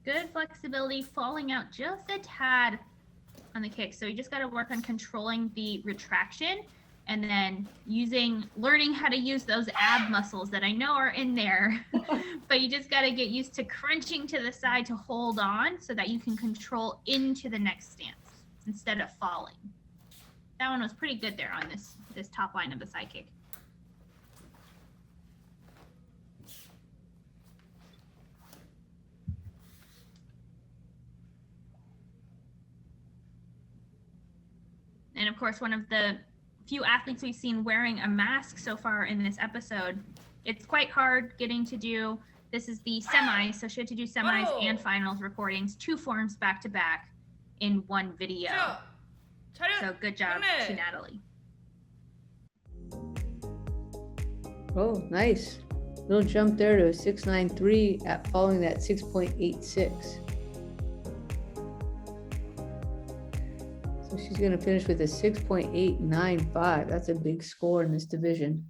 Good flexibility, falling out just a tad on the kick. So you just got to work on controlling the retraction and then learning how to use those ab muscles that I know are in there. But you just got to get used to crunching to the side to hold on so that you can control into the next stance instead of falling. That one was pretty good there on this top line of the side kick. And of course, one of the few athletes we've seen wearing a mask so far in this episode. It's quite hard getting to do, this is the semis, so she had to do semis and finals recordings, 2 forms back to back in one video. So good job to Natalie. Oh, nice. Little jump there to a 6.93 at following that 6.86. So she's going to finish with a 6.895. That's a big score in this division.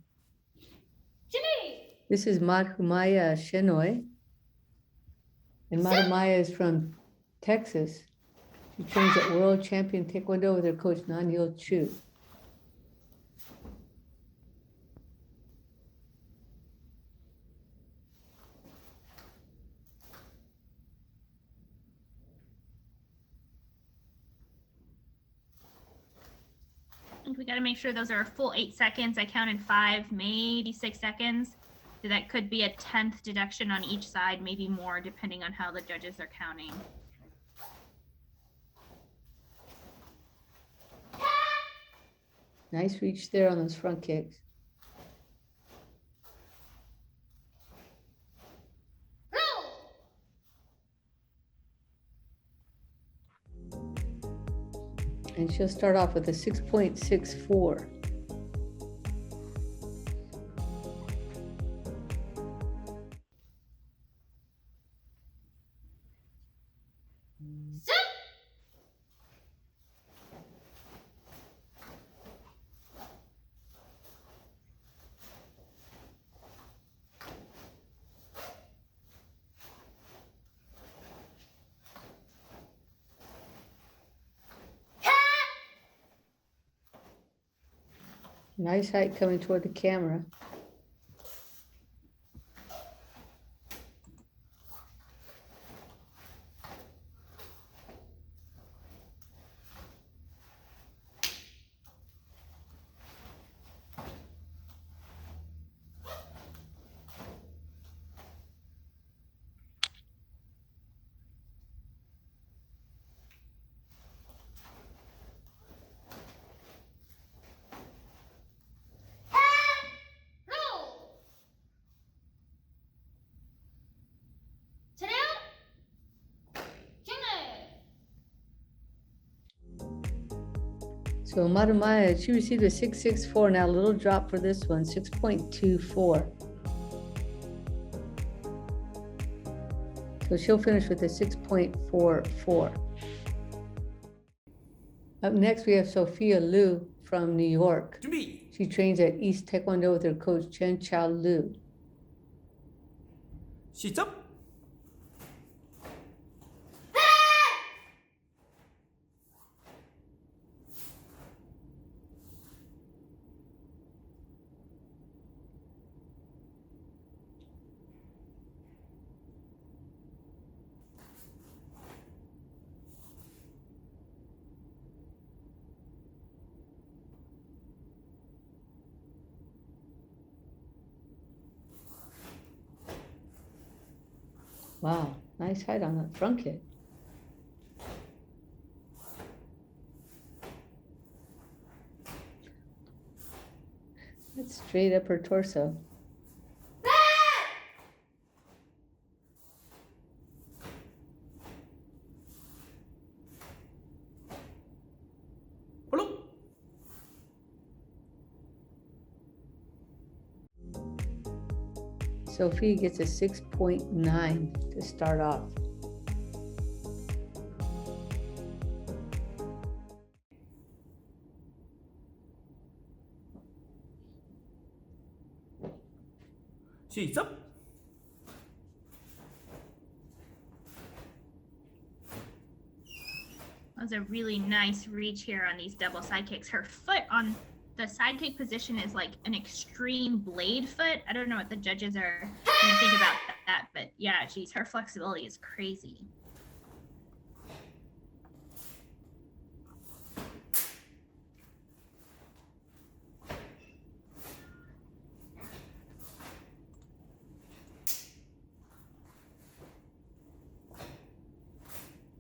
This is Madhumaya Shenoy. And Madhumaya is from Texas. She trains at World Champion Taekwondo with her coach, Nanyil Chu. We got to make sure those are a full 8 seconds. I counted 5, maybe 6 seconds. So that could be a 10th deduction on each side, maybe more, depending on how the judges are counting. Nice reach there on those front kicks. And she'll start off with a 6.64. Nice height coming toward the camera. So Madhumaya, she received a 6.64. Now a little drop for this one, 6.24. So she'll finish with a 6.44. Up next, we have Sophia Liu from New York. 준비. She trains at East Taekwondo with her coach, Chen Chao Liu. 시작. Wow, nice height on that front kick. That's straight up her torso. 얼른. Sophie gets a 6.9 to start off. 시작. That was a really nice reach here on these double side kicks. Her foot on the side kick position is like an extreme blade foot. I don't know what the judges are going to think about that, but yeah, geez, her flexibility is crazy.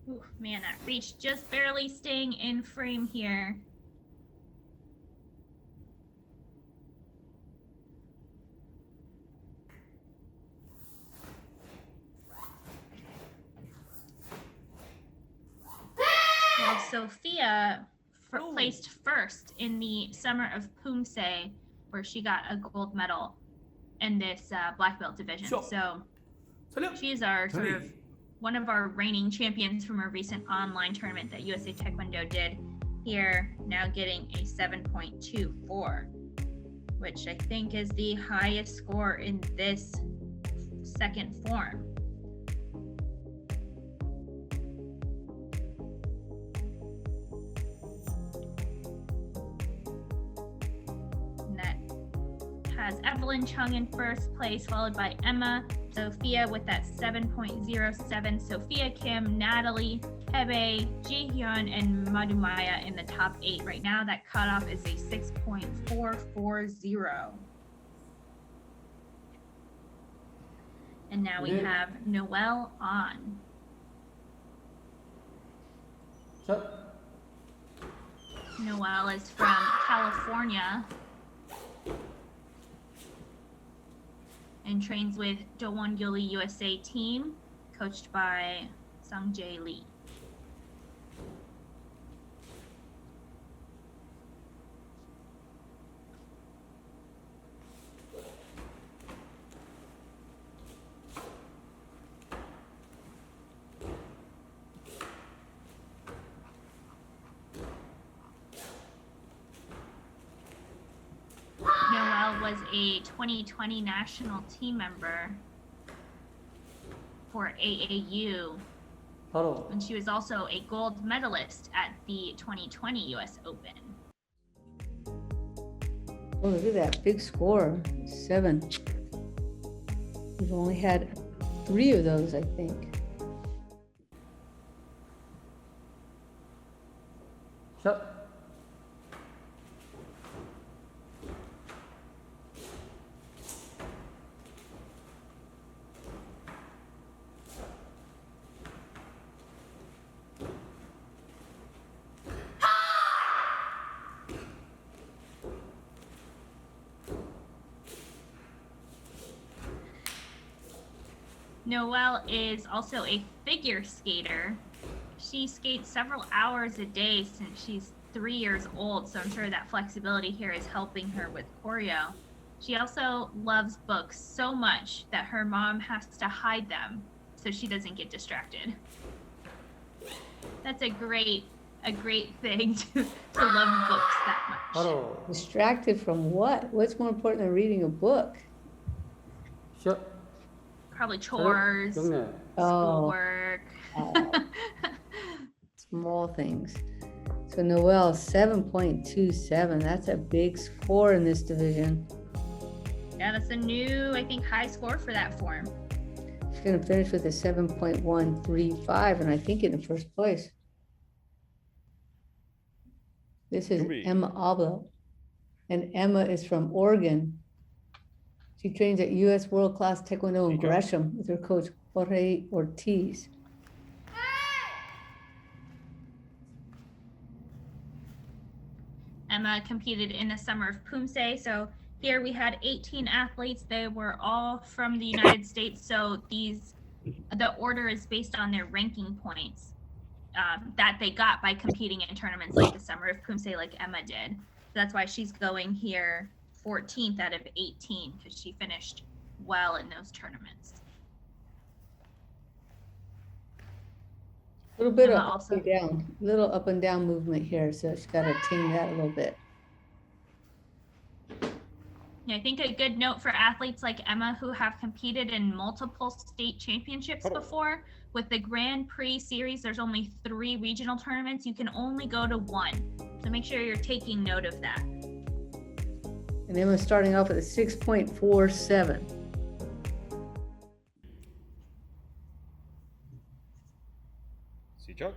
Ooh, man, that reach just barely staying in frame here. Well, Sophia placed first in the Summer of Poomsae, where she got a gold medal in this black belt division. Sure. So 설령. she's our sort of 준비. one of our reigning champions from a recent online tournament that USA Taekwondo did here, now getting a 7.24, which I think is the highest score in this second form. And that has Evelyn Chung in first place, followed by Emma, Sophia with that 7.07, Sophia Kim, Natalie, Hebe, Ji-hyun, and Madhumaya in the top 8 right now. That cutoff is a 6.440. And now we have Noelle on. 자. Noelle is from California and trains with Dowon Gilly USA team, coached by Sung Jae Lee. Noelle was a 2020 national team member for AAU, 바로. and she was also a gold medalist at the 2020 US Open. Oh, look at that big score, 7. We've only had 3 of those, I think. 자. Noelle is also a figure skater. She skates several hours a day since she's 3 years old, so I'm sure that flexibility here is helping her with choreo. She also loves books so much that her mom has to hide them so she doesn't get distracted. That's a great thing to love books that much. 바로 Distracted from what? What's more important than reading a book? 시작. Probably chores, 경례. Oh, schoolwork. small things. So Noelle, 7.27. That's a big score in this division. Yeah, that's a new, I think, high score for that form. She's going to finish with a 7.135, and I think in the first place. This is Ruby. Emma Abla, and Emma is from Oregon. She trains at US World Class Taekwondo in Nico. Gresham with her coach Jorge Ortiz. Emma competed in the Summer of Poomsae. So here we had 18 athletes. They were all from the United States. So the order is based on their ranking points that they got by competing in tournaments like the Summer of Poomsae, like Emma did. That's why she's going here 14th out of 18, because she finished well in those tournaments. A little bit Emma of up also- and down, little up and down movement here, so she's got to tame that a little bit. Yeah, I think a good note for athletes like Emma who have competed in multiple state championships before, with the Grand Prix series, there's only 3 regional tournaments. You can only go to 1. So make sure you're taking note of that. And Emma's starting off with a 6.47. 시작.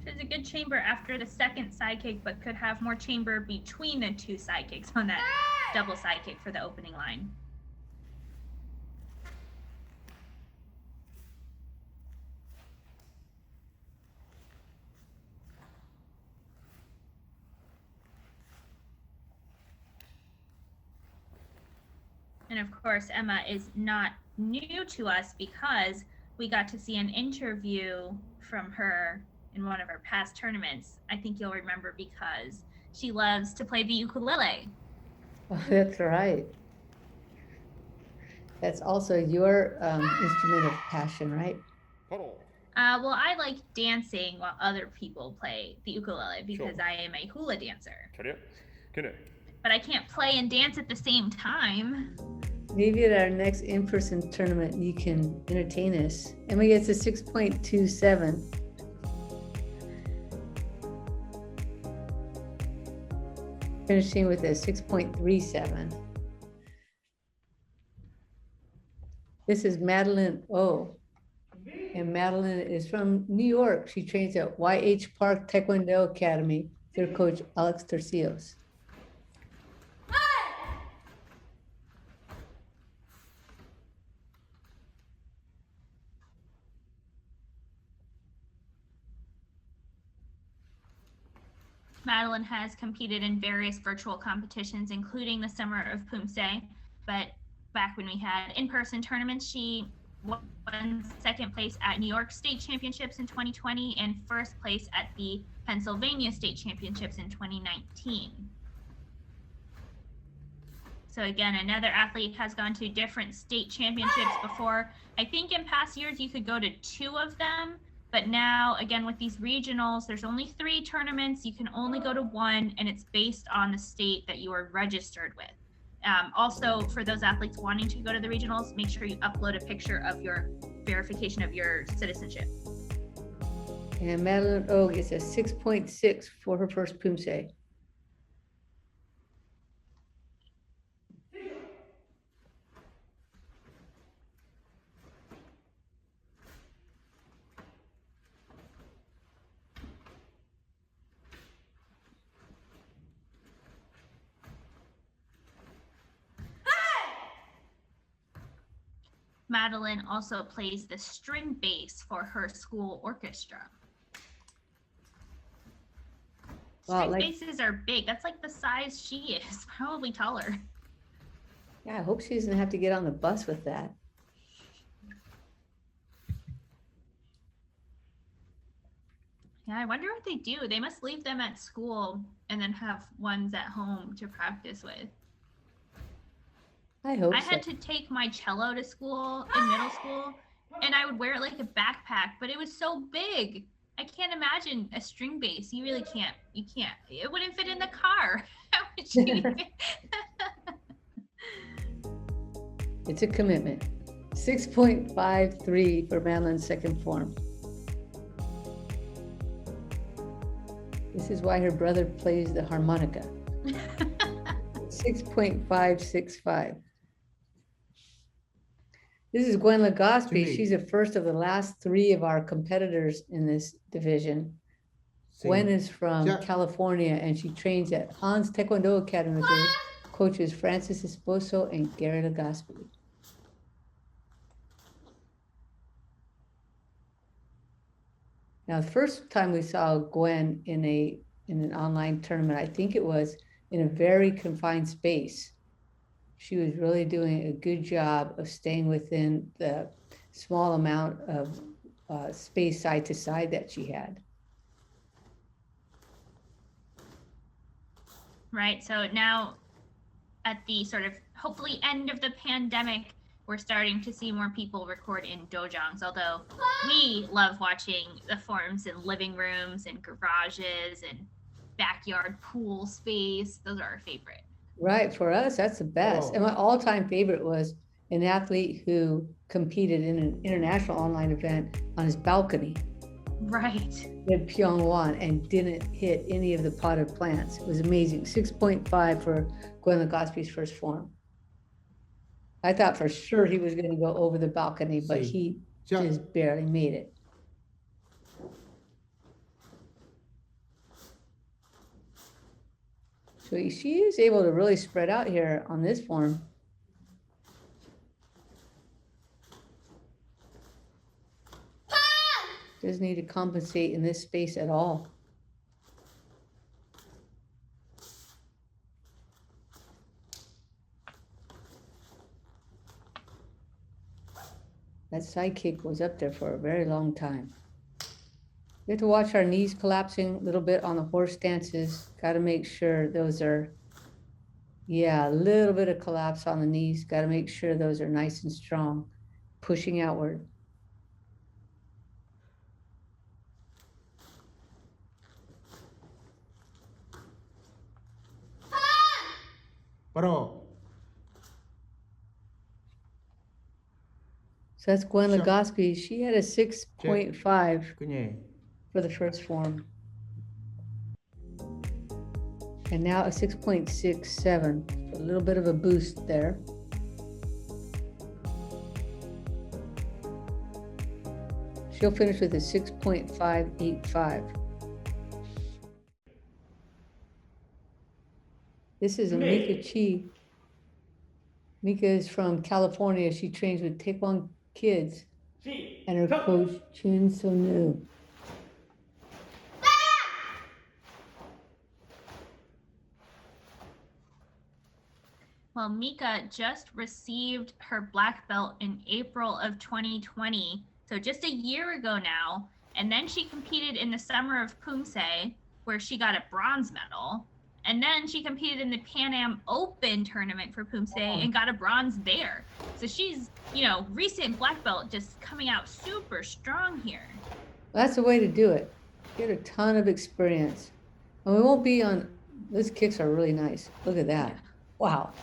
There's a good chamber after the second side kick, but could have more chamber between the 2 side kicks on that double side kick for the opening line. And of course, Emma is not new to us because we got to see an interview from her in one of our past tournaments. I think you'll remember because she loves to play the ukulele. Oh, that's right. That's also your instrument of passion, right? 바로 Well, I like dancing while other people play the ukulele because I am a hula dancer. 차렷. 경례. But I can't play and dance at the same time. Maybe at our next in-person tournament, you can entertain us. Emma gets a 6.27. Finishing with a 6.37. This is Madeline O. And Madeline is from New York. She trains at YH Park Taekwondo Academy. Their coach, Alex Tercios. Madeline has competed in various virtual competitions, including the Summer of Poomsae. But back when we had in-person tournaments, she won second place at New York State Championships in 2020 and first place at the Pennsylvania State Championships in 2019. So again, another athlete has gone to different state championships before. I think in past years you could go to 2 of them, but now again with these regionals, there's only 3 tournaments. You can only go to 1, and it's based on the state that you are registered with. Also, for those athletes wanting to go to the regionals, make sure you upload a picture of your verification of your citizenship. And Madeline O gets a 6.6 for her first Poomsae. Madeline also plays the string bass for her school orchestra. Wow, String like- basses are big. That's like the size she is, probably taller. Yeah, I hope she doesn't have to get on the bus with that. Yeah, I wonder what they do. They must leave them at school and then have ones at home to practice with. I hope I so. had to take my cello to school in middle school, and I would wear it like a backpack, but it was so big. I can't imagine a string bass. You really can't. You can't. It wouldn't fit in the car. How would you even- It's a commitment. 6.53 for Madeline's second form. This is why her brother plays the harmonica. 6.565. This is Gwen Legospi. She's the first of the last three of our competitors in this division. Gwen is from California, and she trains at Hans Taekwondo Academy with her coaches Francis Esposo and Gary Legospi. Now, the first time we saw Gwen in an online tournament, I think it was in a very confined space. She was really doing a good job of staying within the small amount of space side to side that she had. Right. So now at the sort of hopefully end of the pandemic, we're starting to see more people record in dojongs, although we love watching the forms in living rooms and garages and backyard pool space. Those are our favorite. Right. For us, that's the best. And my all-time favorite was an athlete who competed in an international online event on his balcony. Right. In Pyongyang and didn't hit any of the potted plants. It was amazing. 6.5 for Gwen Legospi's first form. I thought for sure he was going to go over the balcony, but he just barely made it. So she is able to really spread out here on this form. Doesn't need to compensate in this space at all. That side kick was up there for a very long time. We have to watch our knees collapsing a little bit on the horse stances. Got to make sure those are, yeah, a little bit of collapse on the knees. Got to make sure those are nice and strong, pushing outward. Paro. So that's Gwen Legospi. She had a 6.5 Kunye. for the first form. And now a 6.67, a little bit of a boost there. She'll finish with a 6.585. This is Mika Chi. Mika is from California. She trains with Taekwondo kids and her coach, Chun Sonu. Well, Mika just received her black belt in April of 2020, so just a year ago now. And then she competed in the summer of Poomsae, where she got a bronze medal. And then she competed in the Pan Am Open tournament for Poomsae and got a bronze there. So she's, recent black belt just coming out super strong here. That's the way to do it. Get a ton of experience. And we won't be on, those kicks are really nice. Look at that. Wow.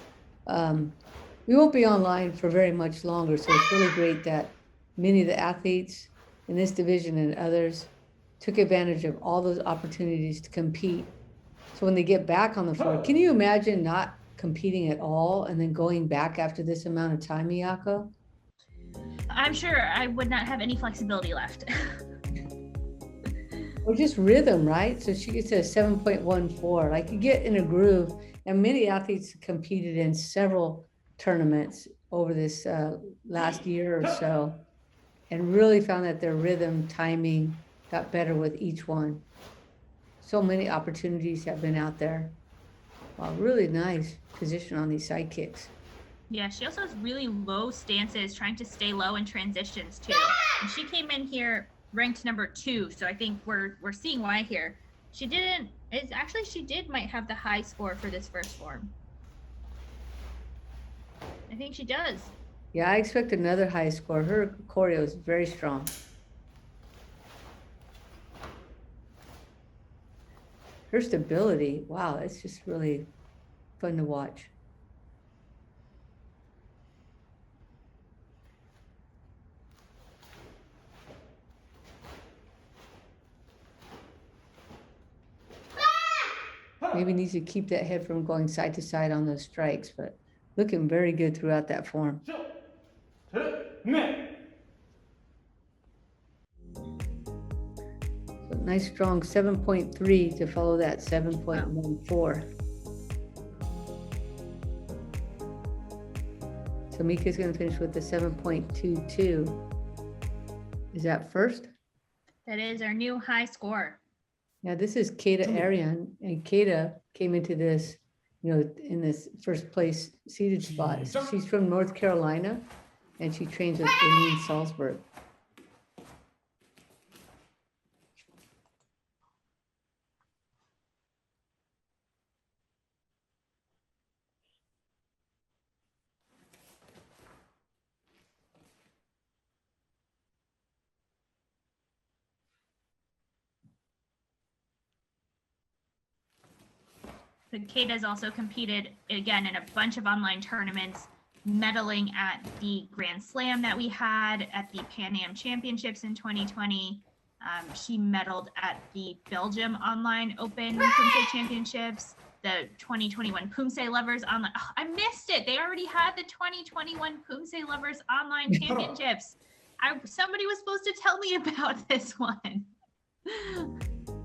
We won't be online for very much longer. So it's really great that many of the athletes in this division and others took advantage of all those opportunities to compete. So when they get back on the floor, can you imagine not competing at all and then going back after this amount of time, Miyako? I'm sure I would not have any flexibility left. Or just rhythm, right? So she gets a 7.14. Like you get in a groove, and many athletes competed in several tournaments over this last year or so, and really found that their rhythm timing got better with each one. So many opportunities have been out there. Wow, really nice position on these side kicks. Yeah, she also has really low stances, trying to stay low in transitions too. And she came in here ranked number 2. So I think we're seeing why here. She did might have the high score for this first form. I think she does. Yeah, I expect another high score. Her choreo is very strong. Her stability, wow, it's just really fun to watch. Maybe needs to keep that head from going side to side on those strikes, but looking very good throughout that form. So nice strong 7.3 to follow that 7.14. So Mika's going to finish with the 7.22. Is that first? That is our new high score. Yeah, this is Kata Arian, and Kata came into this, in this first place seated spot. She's from North Carolina, and she trains with Eileen Salzberg. So Kate has also competed again in a bunch of online tournaments, medaling at the Grand Slam that we had at the Pan Am Championships in 2020. She medaled at the Belgium Online Open Poomsae Championships, the 2021 Poomsae Lovers Online. Oh, I missed it. They already had the 2021 Poomsae Lovers Online Championships. Somebody was supposed to tell me about this one.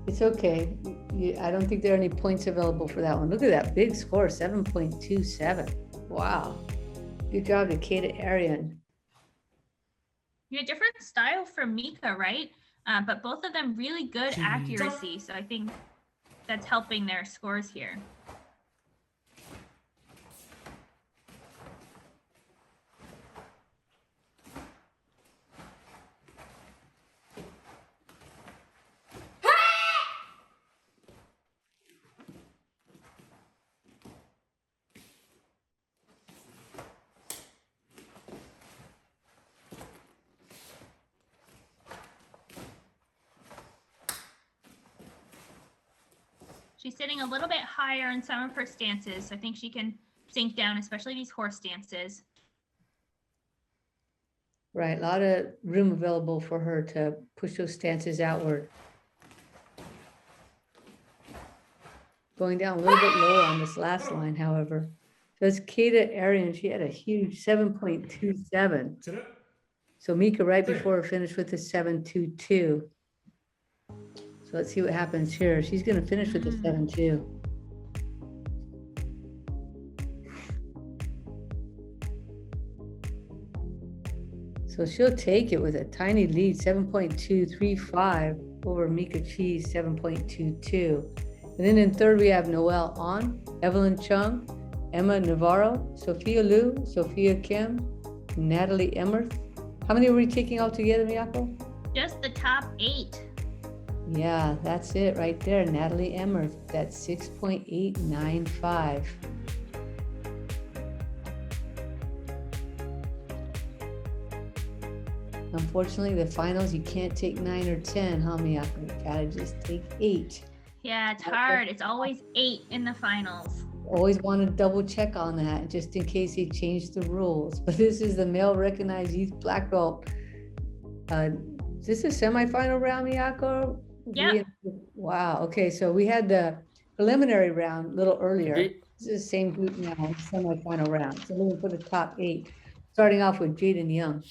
It's okay. I don't think there are any points available for that one. Look at that big score, 7.27. Wow. Good job to Kata Arian. Yeah, different style from Mika, right? But both of them really good accuracy. So I think that's helping their scores here. She's sitting a little bit higher in some of her stances. So I think she can sink down, especially these horse stances. Right, a lot of room available for her to push those stances outward. Going down a little bit lower on this last line, however. So it's Kata Arian. She had a huge 7.27. So Mika right before her finished with the 7.22. So let's see what happens here. She's going to finish with the 7.2. So she'll take it with a tiny lead, 7.235 over Mika Cheese, 7.22. And then in third, we have Noelle On, Evelyn Chung, Emma Navarro, Sophia Liu, Sophia Kim, Natalie Emmerth. How many were we taking all together, Miyako? Just the top 8. Yeah, that's it right there. Natalie Emmerth, that's 6.895. Unfortunately, the finals, you can't take 9 or 10, huh, Miyako? You gotta just take 8. Yeah, it's hard. It's always 8 in the finals. Always want to double check on that just in case they change the rules. But this is the male recognized youth black belt. Is this a semifinal round, Miyako? Yeah. Wow. Okay. So we had the preliminary round a little earlier. This is the same group now, semifinal round. So we're going to put the top 8, starting off with Jaden Young.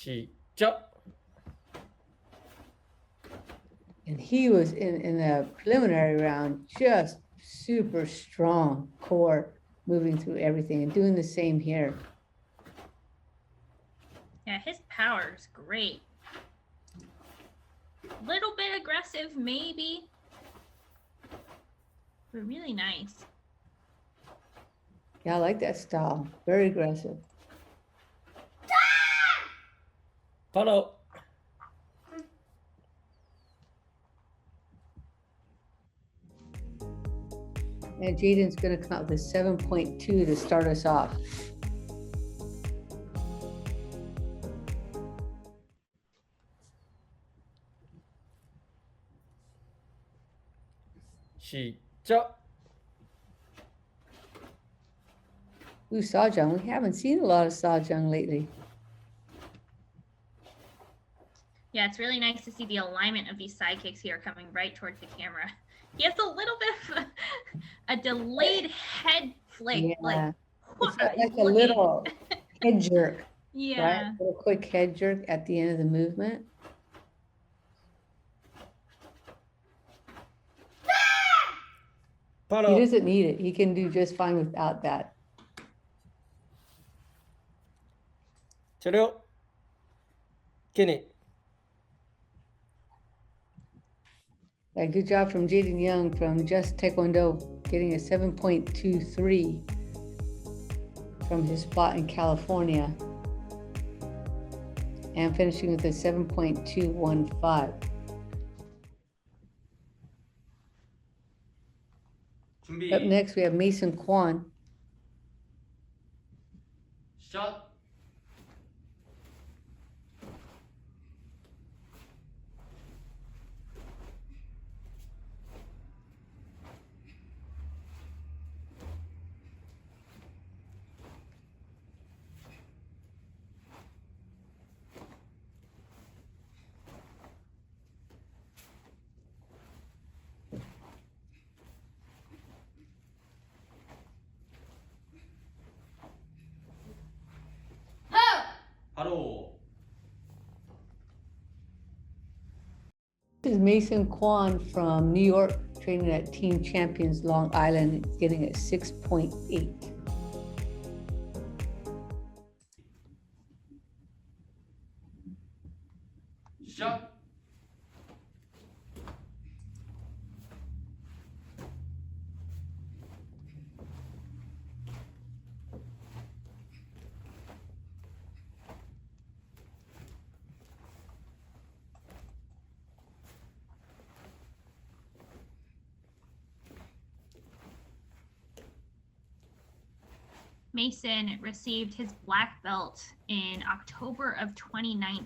And he was in the preliminary round, just super strong core, moving through everything and doing the same here. Yeah, his power is great. Little bit aggressive, maybe, but really nice. Yeah, I like that style. Very aggressive. Follow. And Jaden's gonna come out with 7.2 to start us off. 시작. Ooh, Sawjung, we haven't seen a lot of Sawjung lately. Yeah, it's really nice to see the alignment of these sidekicks here coming right towards the camera. He has a little bit of a delayed head flick, Yeah. It's he's like a looking. little head jerk, right? Yeah. A little quick head jerk at the end of the movement. He 바로 doesn't need it. He can do just fine without that. 자료. 기니. Yeah, good job from Jaden Young from Just Taekwondo, getting a 7.23 from his spot in California. And finishing with a 7.215. 준비. Up next, we have Mason Kwan. 샷. 바로. This is Mason Kwan from New York, training at Team Champions Long Island, getting a 6.8. 샷. Mason received his black belt in October of 2019.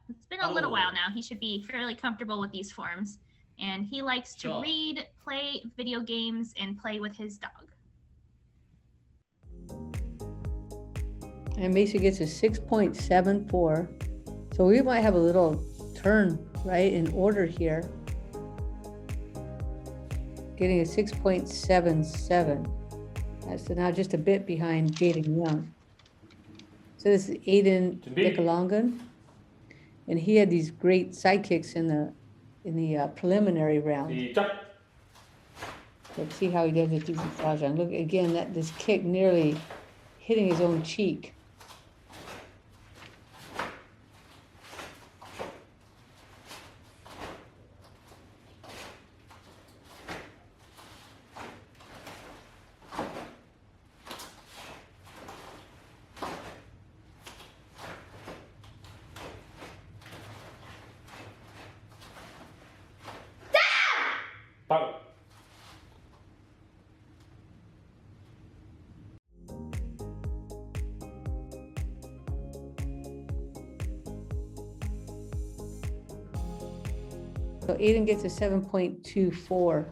It's been a little while now. He should be fairly comfortable with these forms. And he likes to Sure. read, play video games, and play with his dog. And Mason gets a 6.74. So we might have a little turn, right, in order here. Getting a 6.77. That's now just a bit behind Jaden Young. So this is Aiden 준비. Nikolongan. And he had these great sidekicks in the preliminary round. 시작. Let's see how he does it to Sawjung. Look again, this kick nearly hitting his own cheek. 바로. So Aiden gets a 7.24.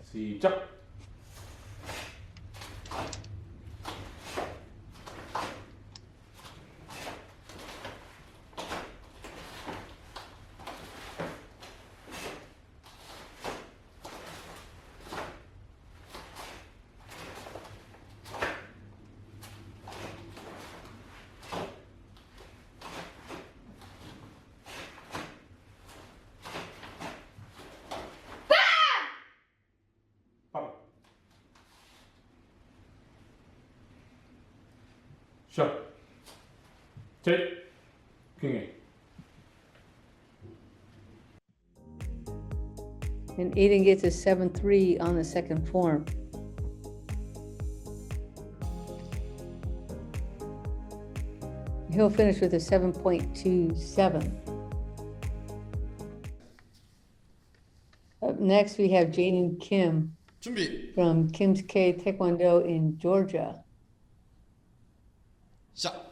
시작. 바로. 샷. 셋. 평행. And Aiden gets a 7.3 on the second form. He'll finish with a 7.27. next we have Jaden Kim 준비 from Kim's K Taekwondo in Georgia. 시작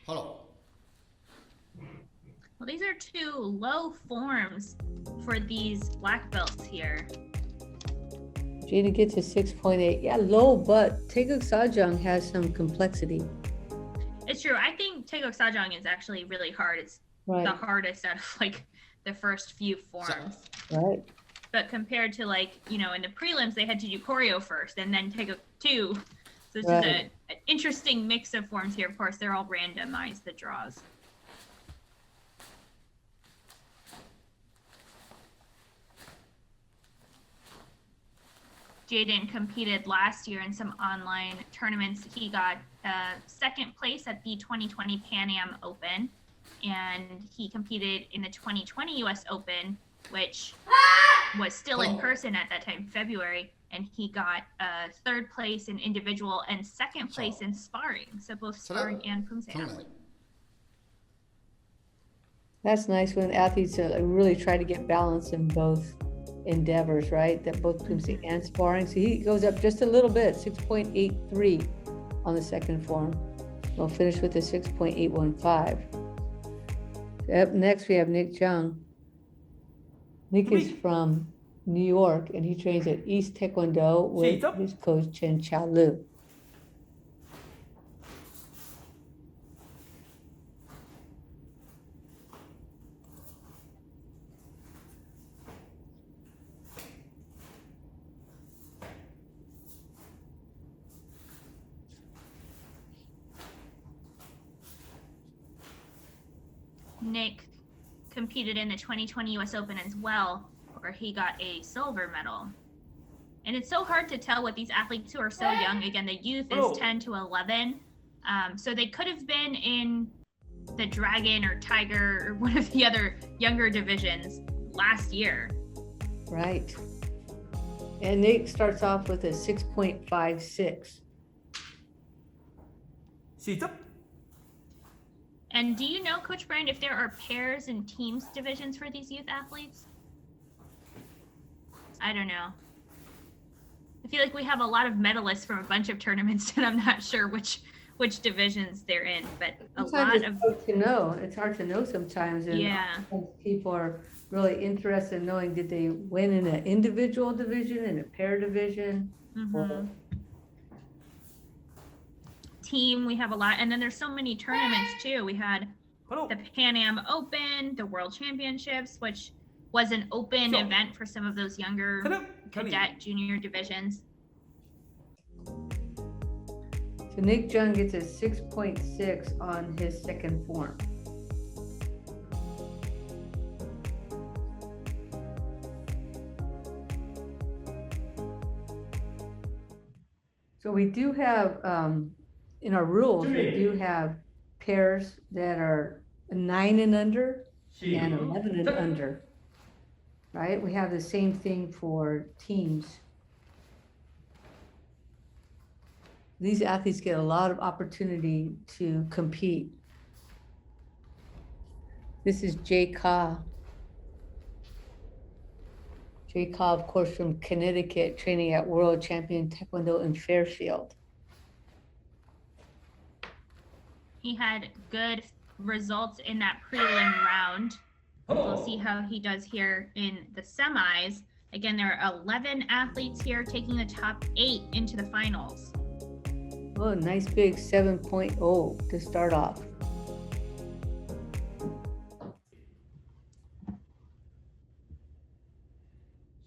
바로 Well, these are two low forms for these black belts here. Jaden gets a 6.8. Yeah, low, but Taeguk Sajang has some complexity. It's true. I think Taeguk Sajang is actually really hard. It's Right, the hardest out of like the first few forms. right. But compared to like, you know, in the prelims, they had to do choreo first and then Taeguk 2. So it's just Right. an interesting mix of forms here. Of course, they're all randomized, the draws. Jaden competed last year in some online tournaments. He got second place at the 2020 Pan Am Open, and he competed in the 2020 US Open, which was still in person at that time, February, and he got third place in individual and second place in sparring. So both sparring and Poomsae 경례 athlete. That's nice when athletes really try to get balance in both endeavors, right? That both Poomsae and sparring. So he goes up just a little bit, 6.83 on the second form. We'll finish with a 6.815. Up next, we have Nick Jung. Nick is from New York, and he trains at East Taekwondo with 시작. his coach Chen Chao Lu. Nick competed in the 2020 US Open as well, where he got a silver medal. And it's so hard to tell with these athletes who are so young. Again, the youth is 10 to 11. So they could have been in the Dragon or Tiger or one of the other younger divisions last year. Right. And Nick starts off with a 6.56. 시작. And do you know, Coach Brand, if there are pairs and teams divisions for these youth athletes? I don't know. I feel like we have a lot of medalists from a bunch of tournaments, and I'm not sure which divisions they're in, but a lot Sometimes of it's hard to know. It's hard to know sometimes. And yeah. people are really interested in knowing, did they win in an individual division, in a pair division? Mhm. Team, we have a lot, and then there's so many tournaments too. We had 바로 the Pan Am Open, the World Championships, which was an open Sure. event for some of those younger 차렷 경례 cadet junior divisions. So Nick Jung gets a 6.6 on his second form. So we do have, in our rules, we do have pairs that are 9 and under and 11 and under, right? We have the same thing for teams. These athletes get a lot of opportunity to compete. This is Jay Ka. Jay Ka, of course, from Connecticut, training at World Champion Taekwondo in Fairfield. He had good results in that prelim round. We'll see how he does here in the semis. Again, there are 11 athletes here taking the top 8 into the finals. Oh, nice big 7.0 to start off.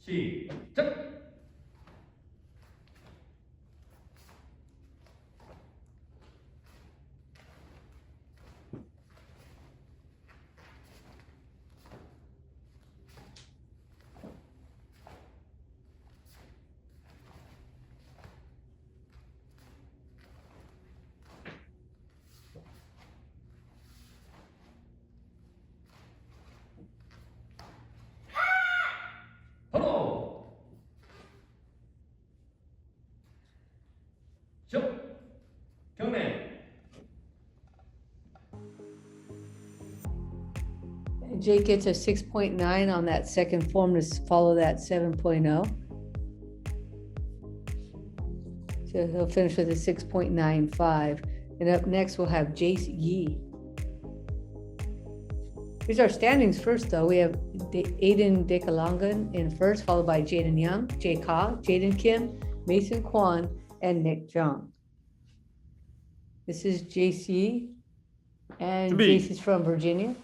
시작. 경례. Jake gets a 6.9 on that second form to follow that 7.0. So he'll finish with a 6.95. And up next, we'll have Jace Yi. Here's our standings first, though. We have Aiden Dekalongan in first, followed by Jaden Young, Jay Ka, Jaden Kim, Mason Kwan, and Nick Jung. This is Jace Yi, and Jace is from Virginia.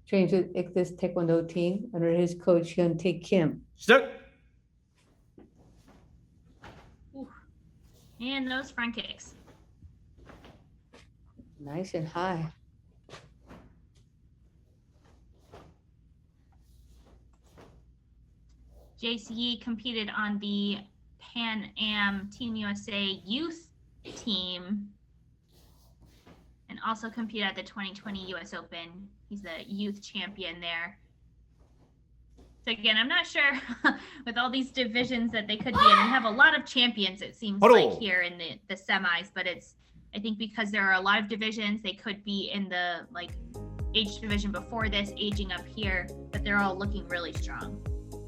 Trains with Ichthus Taekwondo team under his coach Hyun Tae Kim. 시작. And those front kicks. Nice and high. JCE competed on the Pan Am Team USA youth team and also competed at the 2020 US Open. He's the youth champion there. So again, I'm not sure with all these divisions that they could be in. We have a lot of champions, it seems like, here in the semis, but it's, I think because there are a lot of divisions, they could be in the like age division before this, aging up here, but they're all looking really strong.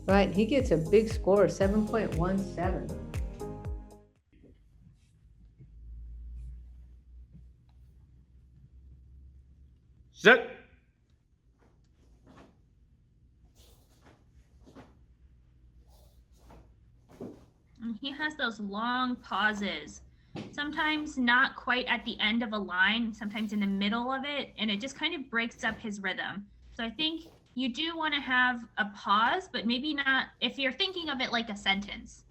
Right, he gets a big score, 7.17. 시작. And he has those long pauses, sometimes not quite at the end of a line, sometimes in the middle of it, and it just kind of breaks up his rhythm. So I think you do want to have a pause, but maybe not if you're thinking of it like a sentence,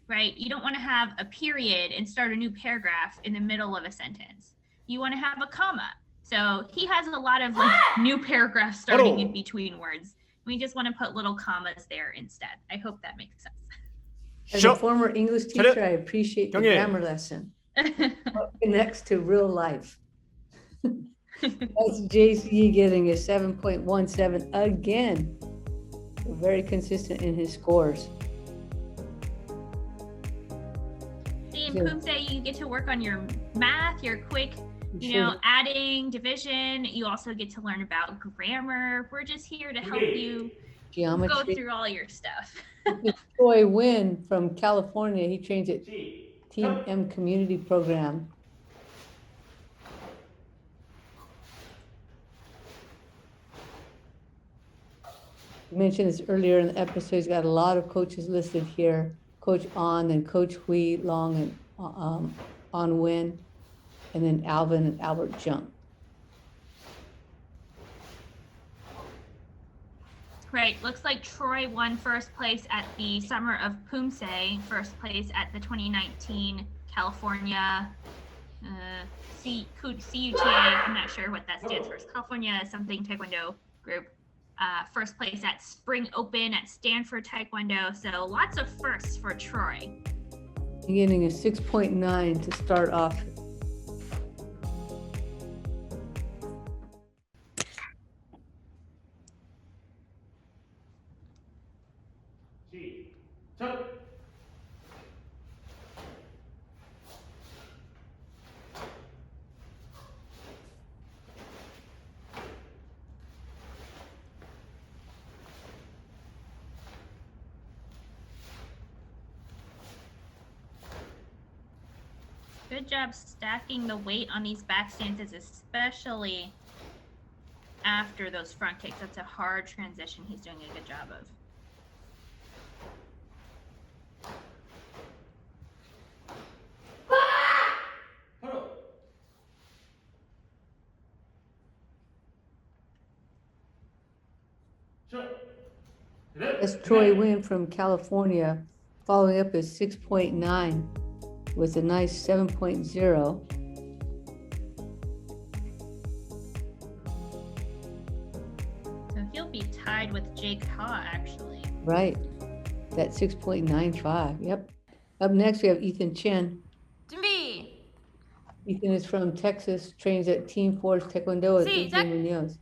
right? You don't want to have a period and start a new paragraph in the middle of a sentence. You want to have a comma. So he has a lot of like new paragraphs starting in between words. We just want to put little commas there instead. I hope that makes sense. As a former English teacher, I appreciate the grammar lesson. Next to real life. That's JC getting a 7.17 again. Very consistent in his scores. See, in Poomsae, you get to work on your math, your quick, adding, division. You also get to learn about grammar. We're just here to help you go through all your stuff. Troy Wynn from California. He trains at Team M Community Program. I mentioned this earlier in the episode. He's got a lot of coaches listed here. Coach On and Coach Hui Long and On Win, and then Alvin and Albert Jung. Right, looks like Troy won first place at the Summer of Poomsae, first place at the 2019 California CUTA, I'm not sure what that stands for, California something Taekwondo group. First place at Spring Open at Stanford Taekwondo, so lots of firsts for Troy. Getting a 6.9 to start off. Good job stacking the weight on these back stances, especially after those front kicks. That's a hard transition he's doing a good job of. That's Troy Wynn from California, following up his 6.9 with a nice 7.0. So he'll be tied with Jake Ha, actually. Right, that 6.95, yep. Up next, we have Ethan Chen. 준비. Ethan is from Texas, trains at Team Force Taekwondo at 시작. Munoz.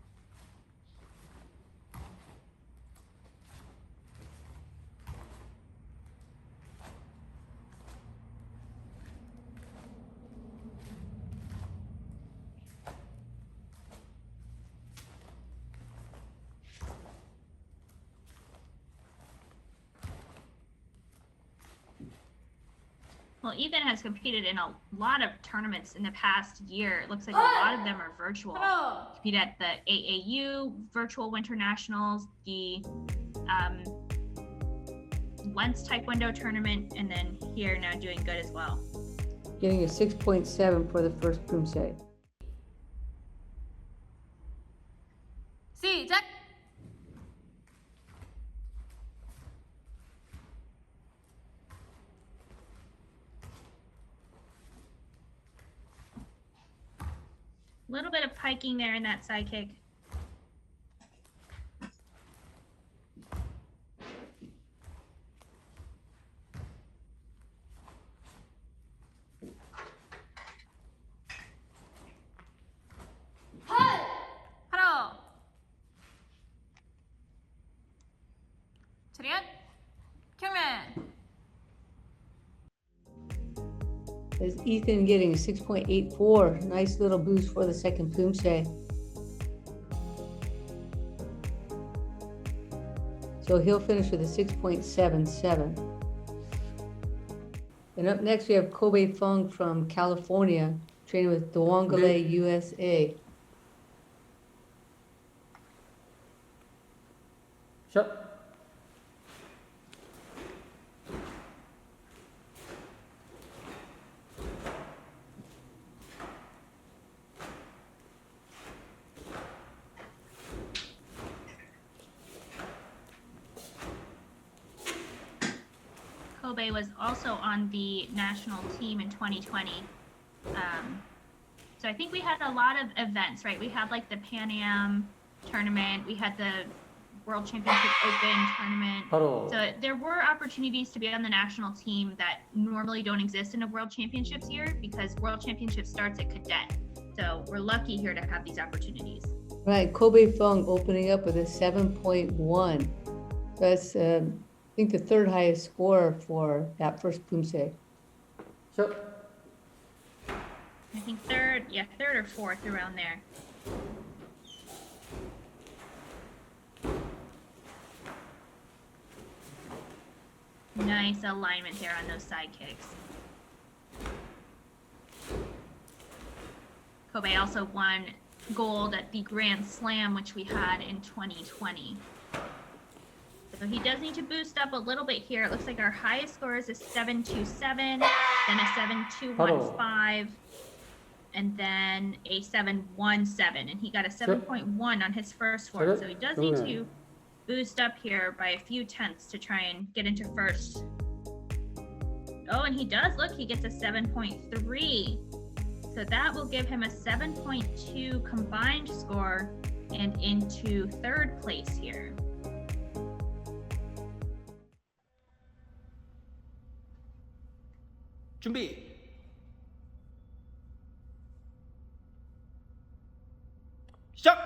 Well, Ethan has competed in a lot of tournaments in the past year. It looks like a lot of them are virtual. He competed at the AAU Virtual Winter Nationals, the Lens Taekwondo tournament, and then here now doing good as well. Getting a 6.7 for the first Poomsae. 시작. A little bit of piking there in that side kick. 바로. 차렷. 경례. Is Ethan getting a 6.84? Nice little boost for the second Poomsae. So he'll finish with a 6.77. And up next we have Kobe Fung from California, training with Dwangale, USA. 샷. Kobe was also on the national team in 2020. So I think we had a lot of events, right? We had like the Pan Am tournament, we had the World Championship Open tournament. So there were opportunities to be on the national team that normally don't exist in a World Championships year because World Championships starts at cadet. So we're lucky here to have these opportunities. Right, Kobe Fung opening up with a 7.1. That's, I think, the third highest score for that first Poomsae. 샷. I think third or fourth around there. Nice alignment there on those side kicks. Kobe also won gold at the Grand Slam, which we had in 2020. So he does need to boost up a little bit here. It looks like our highest score is a 7.27, then a 7.215, and then a 7.17. And he got a 7.1 on his first one. So he does need to boost up here by a few tenths to try and get into first. Oh, and he does. Look, he gets a 7.3. So that will give him a 7.2 combined score and into third place here. 준비. 시작.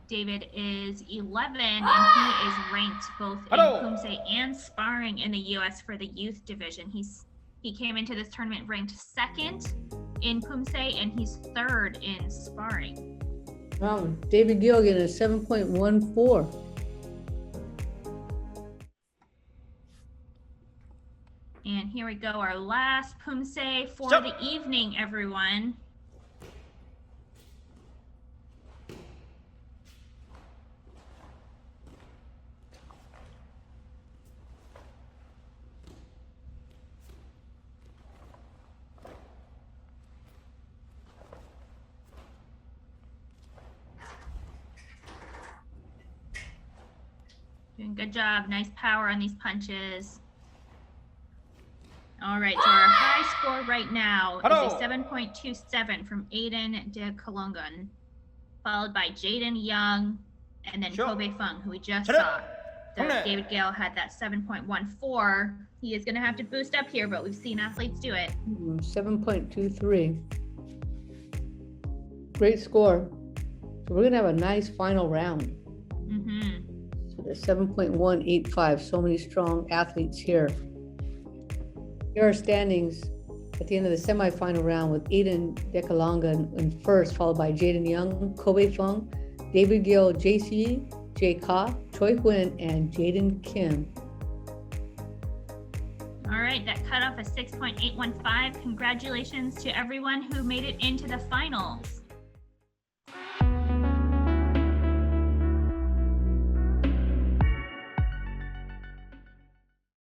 David is 11 and he is ranked both in Poomsae and sparring in the US for the youth division. He came into this tournament ranked second in Poomsae and he's third in sparring. Wow, David Gilligan is 7.14. And here we go, our last Poomsae for the evening, everyone. Doing a good job, nice power on these punches. All right, so our high score right now is a 7.27 from Aiden de Colongan, followed by Jaden Young, and then Kobe Fung, who we just saw. So David Gale had that 7.14. He is going to have to boost up here, but we've seen athletes do it. 7.23. Great score. So we're gonna have a nice final round. Mm-hmm. So there's 7.185. So many strong athletes here. Here are standings at the end of the semifinal round with Aiden Dekalanga in first, followed by Jaden Young, Kobe Fung, David Gill, JC, Jay Ka, Choi Huyen, and Jaden Kim. All right, that cutoff is 6.815. Congratulations to everyone who made it into the finals.